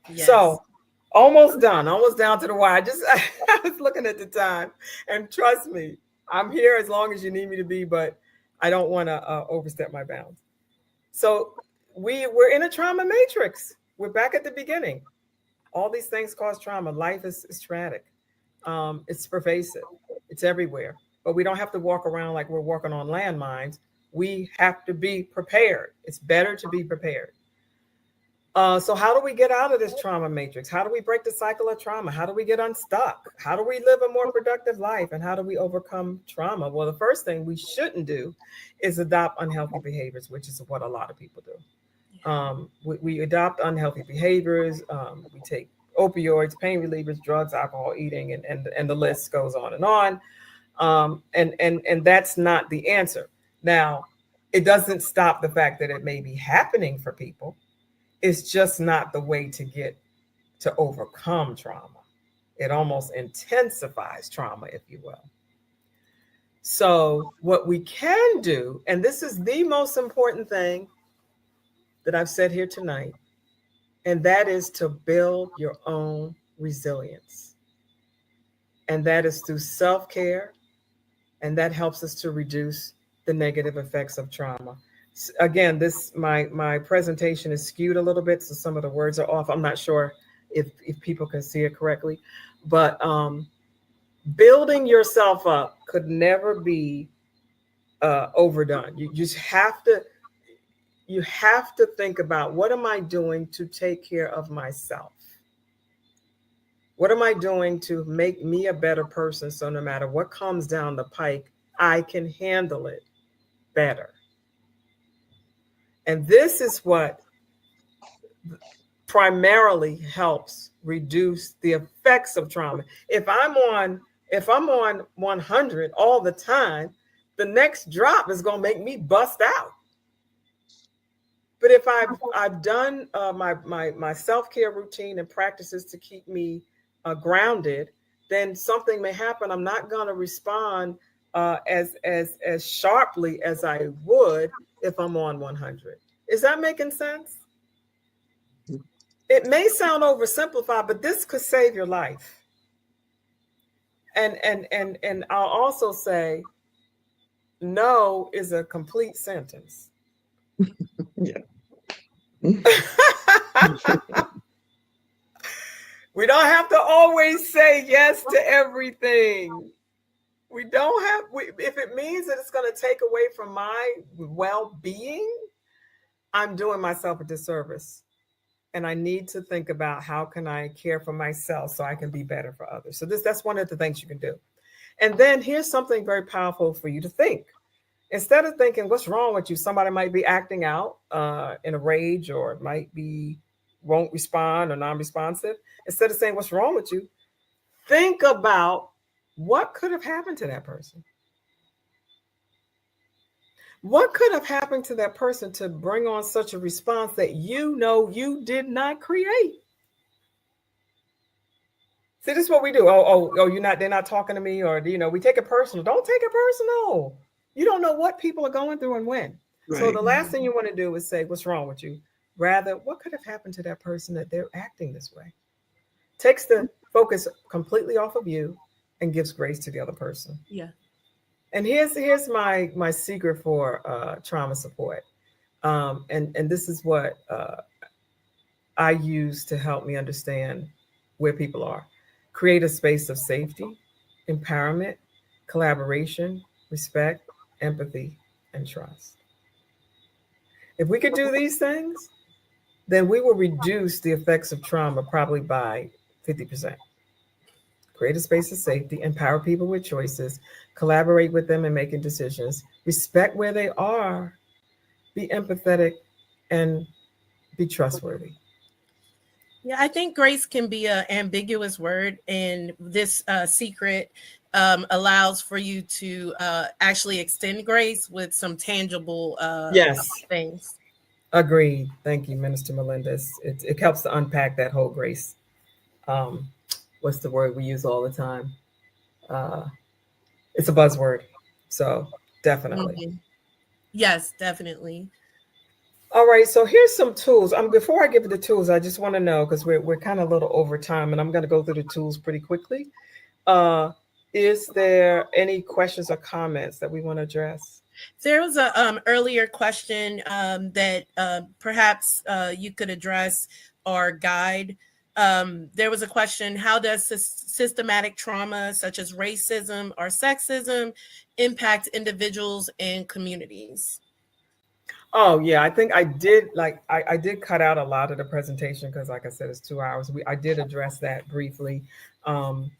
Yes. So almost done, almost down to the wire. Just I was looking at the time, and trust me, I'm here as long as you need me to be, but I don't want to overstep my bounds. So we're in a trauma matrix. We're back at the beginning. All these things cause trauma. Life is traumatic. It's pervasive. It's everywhere. But we don't have to walk around like we're walking on landmines. We have to be prepared. It's better to be prepared. So how do we get out of this trauma matrix? How do we break the cycle of trauma? How do we get unstuck? How do we live a more productive life? And how do we overcome trauma? Well, the first thing we shouldn't do is adopt unhealthy behaviors, which is what a lot of people do. We adopt unhealthy behaviors. We take opioids, pain relievers, drugs, alcohol, eating, and the list goes on and on. And that's not the answer. Now, it doesn't stop the fact that it may be happening for people. It's just not the way to get to overcome trauma. It almost intensifies trauma, if you will. So what we can do, and this is the most important thing that I've said here tonight, and that is to build your own resilience. And that is through self-care, and that helps us to reduce the negative effects of trauma. Again, my presentation is skewed a little bit, so some of the words are off. I'm not sure if people can see it correctly, but building yourself up could never be overdone. You just have to think about, what am I doing to take care of myself? What am I doing to make me a better person, so no matter what comes down the pike, I can handle it better? And this is what primarily helps reduce the effects of trauma. If I'm on 100 all the time, the next drop is going to make me bust out. But if I've done my self-care routine and practices to keep me grounded, then something may happen. I'm not going to respond as sharply as I would if I'm on 100. Is that making sense? It may sound oversimplified, but this could save your life. And I'll also say, no is a complete sentence. Yeah. We don't have to always say yes to everything. We don't have, if it means that it's going to take away from my well-being, I'm doing myself a disservice. And I need to think about, how can I care for myself so I can be better for others? So that's one of the things you can do. And then here's something very powerful for you to think. Instead of thinking, what's wrong with you? Somebody might be acting out in a rage, or won't respond or non-responsive. Instead of saying, what's wrong with you? Think about, what could have happened to that person? What could have happened to that person to bring on such a response that you did not create? See, this is what we do. They're not talking to me, or we take it personal. Don't take it personal. You don't know what people are going through and when. Right. So the last thing you want to do is say, what's wrong with you? Rather, what could have happened to that person that they're acting this way? Takes the focus completely off of you and gives grace to the other person. Yeah. And here's my secret for trauma support. And this is what I use to help me understand where people are. Create a space of safety, empowerment, collaboration, respect, empathy, and trust. If we could do these things, then we will reduce the effects of trauma probably by 50%. Create a space of safety, empower people with choices, collaborate with them in making decisions, respect where they are, be empathetic, and be trustworthy. Yeah, I think grace can be an ambiguous word, and this secret allows for you to actually extend grace with some tangible Yes, things. agreed. Thank you, Minister Melendez. It helps to unpack that whole grace. Um, what's the word we use all the time? Uh, it's a buzzword. So definitely. Mhm. Yes, definitely. All right, so here's some tools. Before I give you the tools, I just want to know because we're kind of a little over time, and I'm going to go through the tools pretty quickly. Uh, is there any questions or comments that we want to address? There was a earlier question that perhaps you could address or guide. There was a question: how does systematic trauma, such as racism or sexism, impact individuals and communities? Oh yeah, I think I did. Like I did cut out a lot of the presentation because, like I said, it's 2 hours. I did address that briefly, um,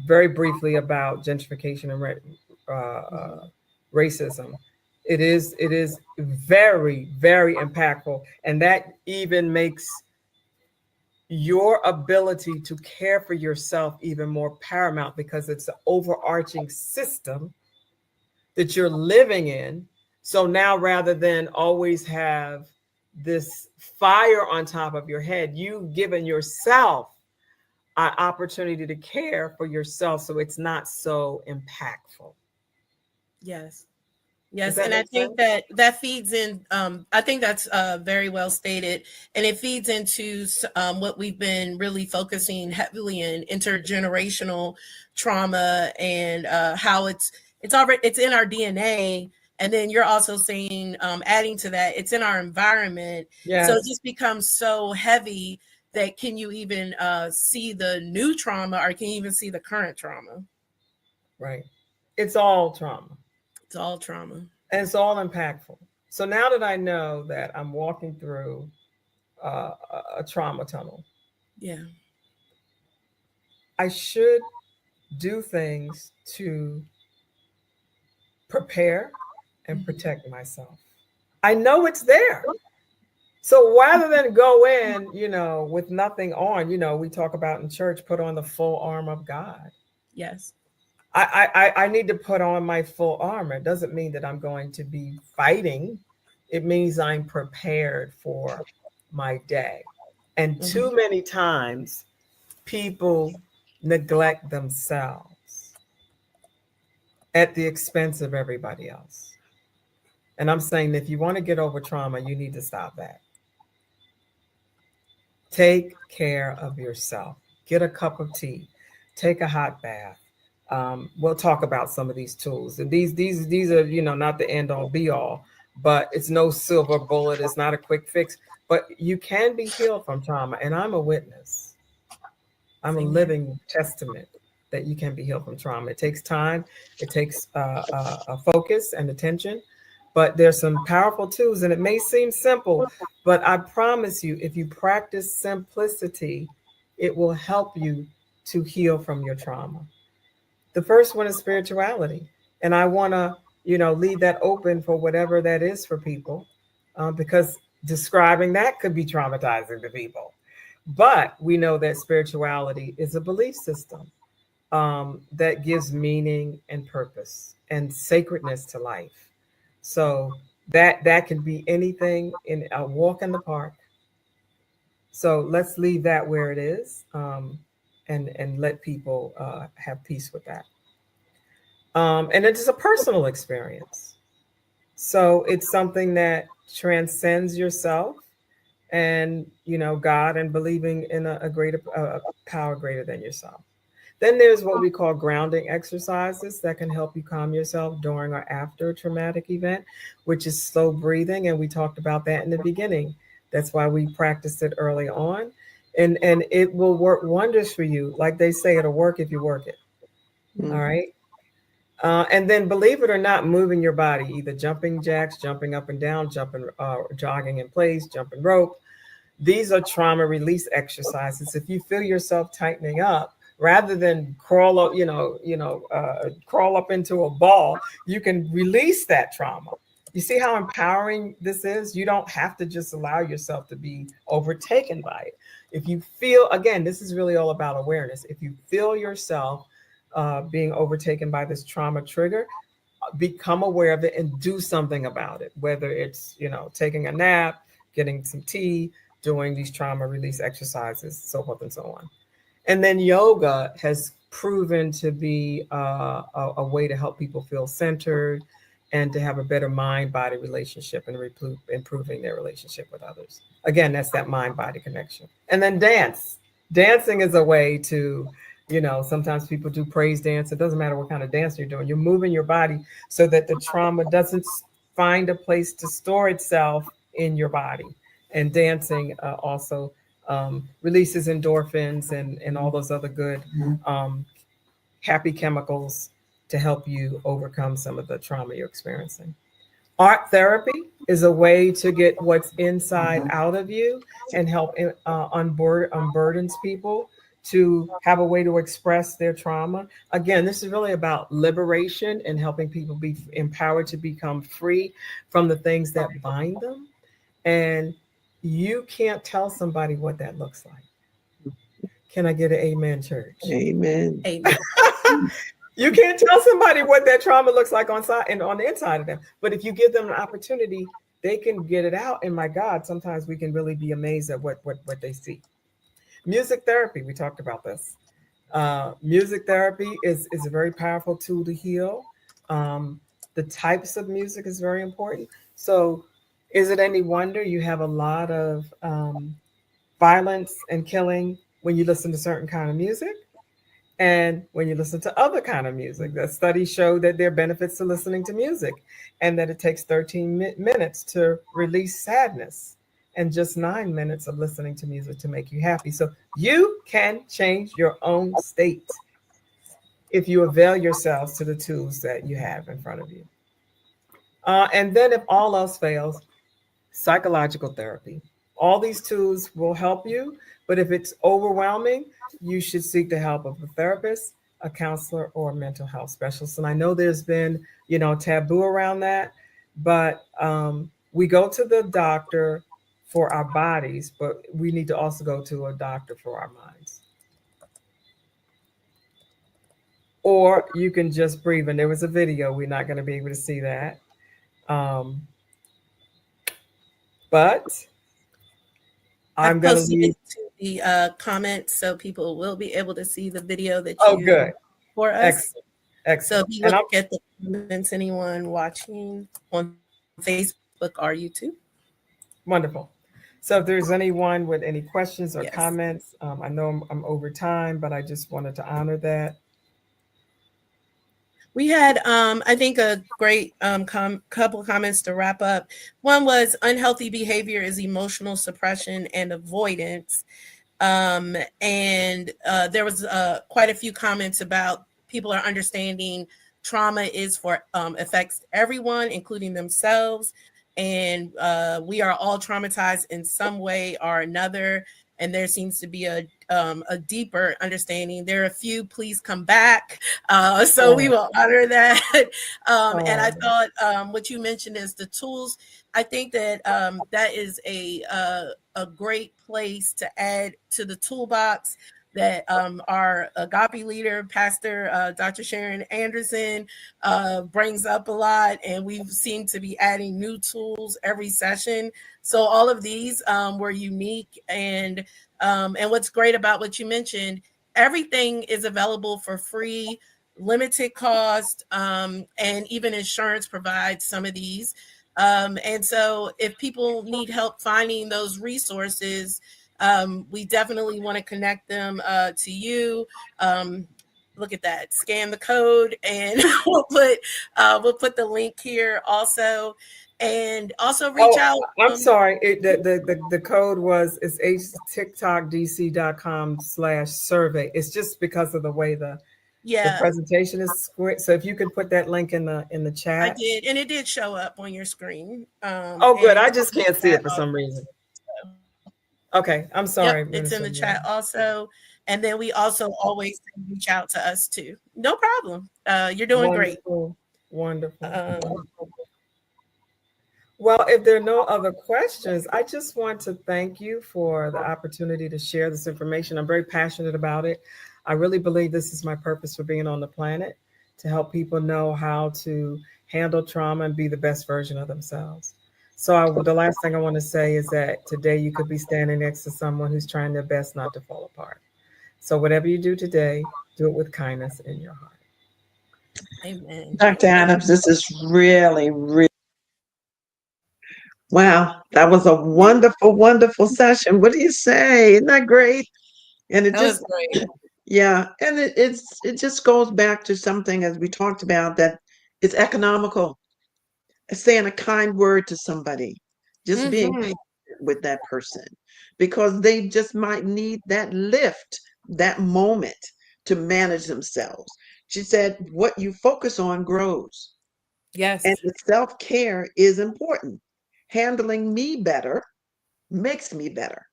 very briefly about gentrification and Mhm. racism. It is very very impactful, and that even makes your ability to care for yourself even more paramount because it's an overarching system that you're living in. So now, rather than always have this fire on top of your head, you've given yourself an opportunity to care for yourself so it's not so impactful. Yes. Does Yes, that and I make think sense? that that feeds in. I think that's very well stated, and it feeds into what we've been really focusing heavily in intergenerational trauma and how it's already it's in our DNA, and then you're also saying adding to that it's in our environment, so it Yes, just becomes so heavy that can you even see the new trauma or can you even see the current trauma? right. It's all trauma It's all trauma. and it's all impactful. So now that I know that I'm walking through a trauma tunnel, Yeah. I should do things to prepare and Mhm. protect myself. I know it's there. So rather than go in, with nothing on, we talk about in church, put on the full armor of God. Yes. I need to put on my full armor. It doesn't mean that I'm going to be fighting. It means I'm prepared for my day. And Mhm. too many times people neglect themselves at the expense of everybody else. And I'm saying if you want to get over trauma, you need to stop that. Take care of yourself. Get a cup of tea. Take a hot bath. We'll talk about some of these tools. And these are not the end all be all, but it's no silver bullet. It's not a quick fix. But you can be healed from trauma, and I'm a witness. I'm a Same here. living testament that you can be healed from trauma. It takes time, it takes a focus and attention, but there's some powerful tools, and it may seem simple, but I promise you, if you practice simplicity, it will help you to heal from your trauma. The first one is spirituality, and I want to, leave that open for whatever that is for people, because describing that could be traumatizing to people. But we know that spirituality is a belief system that gives meaning and purpose and sacredness to life. So that can be anything in a walk in the park. So let's leave that where it is, and let people have peace with that. And it is a personal experience. So it's something that transcends yourself and God, and believing in a greater power greater than yourself. Then there's what we call grounding exercises that can help you calm yourself during or after a traumatic event, which is slow breathing, and we talked about that in the beginning. That's why we practiced it early on, and it will work wonders for you. Like they say, it'll work if you work it. All Mhm. right. And then, believe it or not, moving your body, either jumping jacks, jumping up and down, jumping, jogging in place, jumping rope. These are trauma release exercises. If you feel yourself tightening up, rather than crawl up, crawl up into a ball, you can release that trauma. You see how empowering this is? You don't have to just allow yourself to be overtaken by it. If you feel, again, this is really all about awareness. If you feel yourself being overtaken by this trauma trigger, become aware of it and do something about it, whether it's, taking a nap, getting some tea, doing these trauma release exercises, so forth and so on. And then yoga has proven to be a way to help people feel centered and to have a better mind body relationship and improving their relationship with others. Again, that's that mind body connection. And then dance. Dancing is a way to, sometimes people do praise dance. It doesn't matter what kind of dance you're doing, you're moving your body so that the trauma doesn't find a place to store itself in your body. And dancing also releases endorphins and all those other good um, happy chemicals to help you overcome some of the trauma you're experiencing. Art therapy is a way to get what's inside out of you and help unburdens people to have a way to express their trauma. Again, this is really about liberation and helping people be empowered to become free from the things that bind them. And you can't tell somebody what that looks like. Can I get an amen, church? Amen. Amen. You can't tell somebody what that trauma looks like on side and on the inside of them. But if you give them an opportunity, they can get it out. And my God, sometimes we can really be amazed at what they see. Music therapy, we talked about this. Music therapy is a very powerful tool to heal. Um, the types of music is very important. So, is it any wonder you have a lot of violence and killing when you listen to certain kind of music? And when you listen to other kind of music, the studies show that there are benefits to listening to music and that it takes 13 minutes to release sadness and just 9 minutes of listening to music to make you happy. So you can change your own state if you avail yourselves to the tools that you have in front of you. And then if all else fails, psychological therapy. All these tools will help you, but if it's overwhelming, you should seek the help of a therapist, a counselor, or a mental health specialist. And I know there's been, taboo around that, but we go to the doctor for our bodies, but we need to also go to a doctor for our minds. Or you can just breathe. And there was a video, we're not going to be able to see that. Um, but I I'm going to posted leave. it to the comments so people will be able to see the video that Oh, you good. for us. Excellent. So Excellent. if you And look I'm at the comments, anyone watching on Facebook or YouTube, wonderful. So if there's anyone with any questions or yes. comments, I know I'm over time, but I just wanted to honor that. We had, I think, a great couple comments to wrap up. One was unhealthy behavior is emotional suppression and avoidance. And there was quite a few comments about people are understanding trauma is for affects everyone, including themselves, and we are all traumatized in some way or another. And there seems to be a deeper understanding. There are a few, please come back. So we Oh, will honor that. And I oh, thought what you mentioned is the tools. I think that that is a great place to add to the toolbox that our Agape leader, Pastor Dr. Sharon Anderson, brings up a lot, and we seem to be adding new tools every session. So all of these were unique, and what's great about what you mentioned, everything is available for free, limited cost, and even insurance provides some of these. And so if people need help finding those resources, we definitely want to connect them to you. Look at that, scan the code, and we'll put the link here also, and also reach oh, out. I'm sorry. The code was is tiktokdc.com/survey. It's just because of the way the Yeah, presentation is squared. So if you could put that link in the I chat. did, and it did show up on your screen. Oh, good. And I it's just in the can't see chat it for some also. reason. Okay, I'm Yep, sorry, it's in Minister the Mia. chat also. And then we also always reach out to us too. No problem. You're doing great. Wonderful, wonderful. Um, Well, if there are no other questions, I just want to thank you for the opportunity to share this information. I'm very passionate about it. I really believe this is my purpose for being on the planet, to help people know how to handle trauma and be the best version of themselves. So, the last thing I want to say is that today you could be standing next to someone who's trying their best not to fall apart. So, whatever you do today, do it with kindness in your heart. Amen. Dr. Adams, this is really, really wow. That was a wonderful, wonderful session. What do you say? Isn't that great? And it That was just, great. yeah, and it just goes back to something as we talked about that it's economical. Saying a kind word to somebody, just being Hmm. patient with that person because they just might need that lift, that moment to manage themselves. She said, what you focus on grows, and Yes. the self care is important. Handling me better makes me better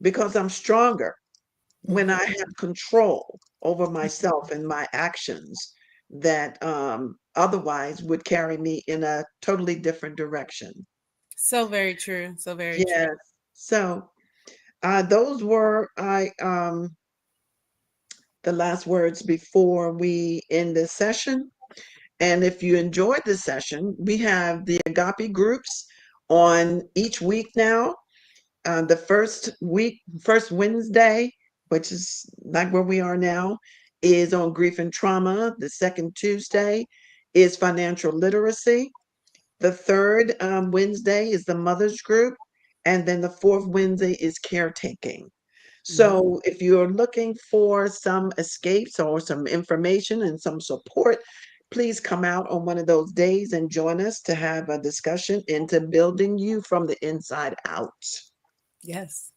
because I'm stronger when I Hmm. have control over myself and my actions that otherwise would carry me in a totally different direction. So very true. So very true. Yes. So those were I the last words before we end this session. And if you enjoyed this session, we have the Agape groups on each week now. The first Wednesday, which is like where we are now, is on grief and trauma. The second Tuesday is financial literacy. The third Wednesday is the mothers group. And then the fourth Wednesday is caretaking. Mhm. So if you're looking for some escapes or some information and some support, please come out on one of those days and join us to have a discussion into building you from the inside out. Yes.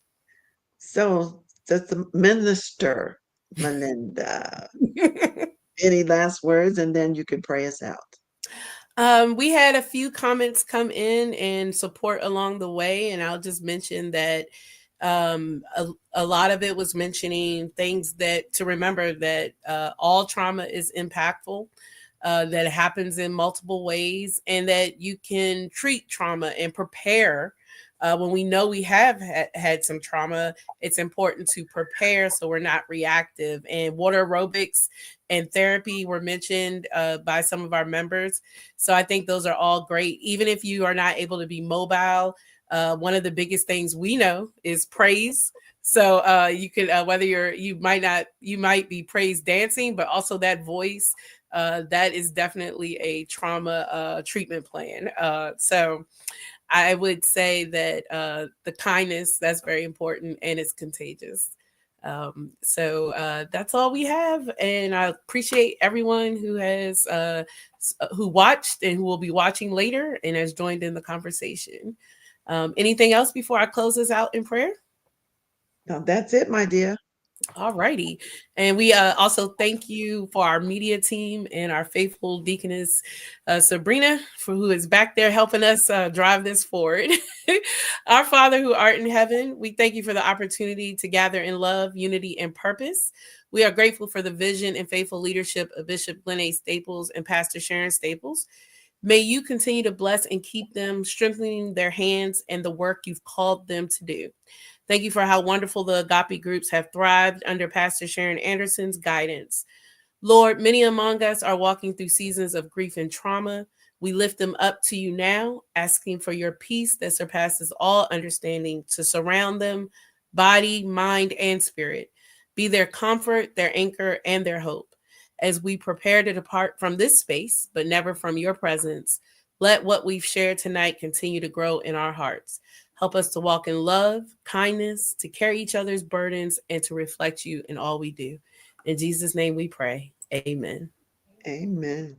So that's the minister, Melinda. Any last words, and then you can pray us out. We had a few comments come in and support along the way, and I'll just mention that a lot of it was mentioning things that to remember that all trauma is impactful, that it happens in multiple ways, and that you can treat trauma and prepare. When we know we have had some trauma, it's important to prepare so we're not reactive. And water aerobics and therapy were mentioned by some of our members. So I think those are all great. Even if you are not able to be mobile, one of the biggest things we know is praise. So you could whether you might be praise dancing, but also that voice that is definitely a trauma treatment plan. So I would say that the kindness that's very important and it's contagious. So that's all we have, and I appreciate everyone who has who watched and who will be watching later and has joined in the conversation. Anything else before I close this out in prayer? Now that's it, my dear. All righty. And we also thank you for our media team and our faithful deaconess, Sabrina, for who is back there helping us drive this forward. Our Father who art in heaven, we thank you for the opportunity to gather in love, unity, and purpose. We are grateful for the vision and faithful leadership of Bishop Glenn A. Staples and Pastor Sharon Staples. May you continue to bless and keep them, strengthening their hands and the work you've called them to do. Thank you for how wonderful the Agape groups have thrived under Pastor Sharon Anderson's guidance. Lord, many among us are walking through seasons of grief and trauma. We lift them up to you now, asking for your peace that surpasses all understanding to surround them, body, mind, and spirit. Be their comfort, their anchor, and their hope. As we prepare to depart from this space, but never from your presence, let what we've shared tonight continue to grow in our hearts. Help us to walk in love, kindness, to carry each other's burdens, and to reflect you in all we do. In Jesus' name we pray. Amen. Amen.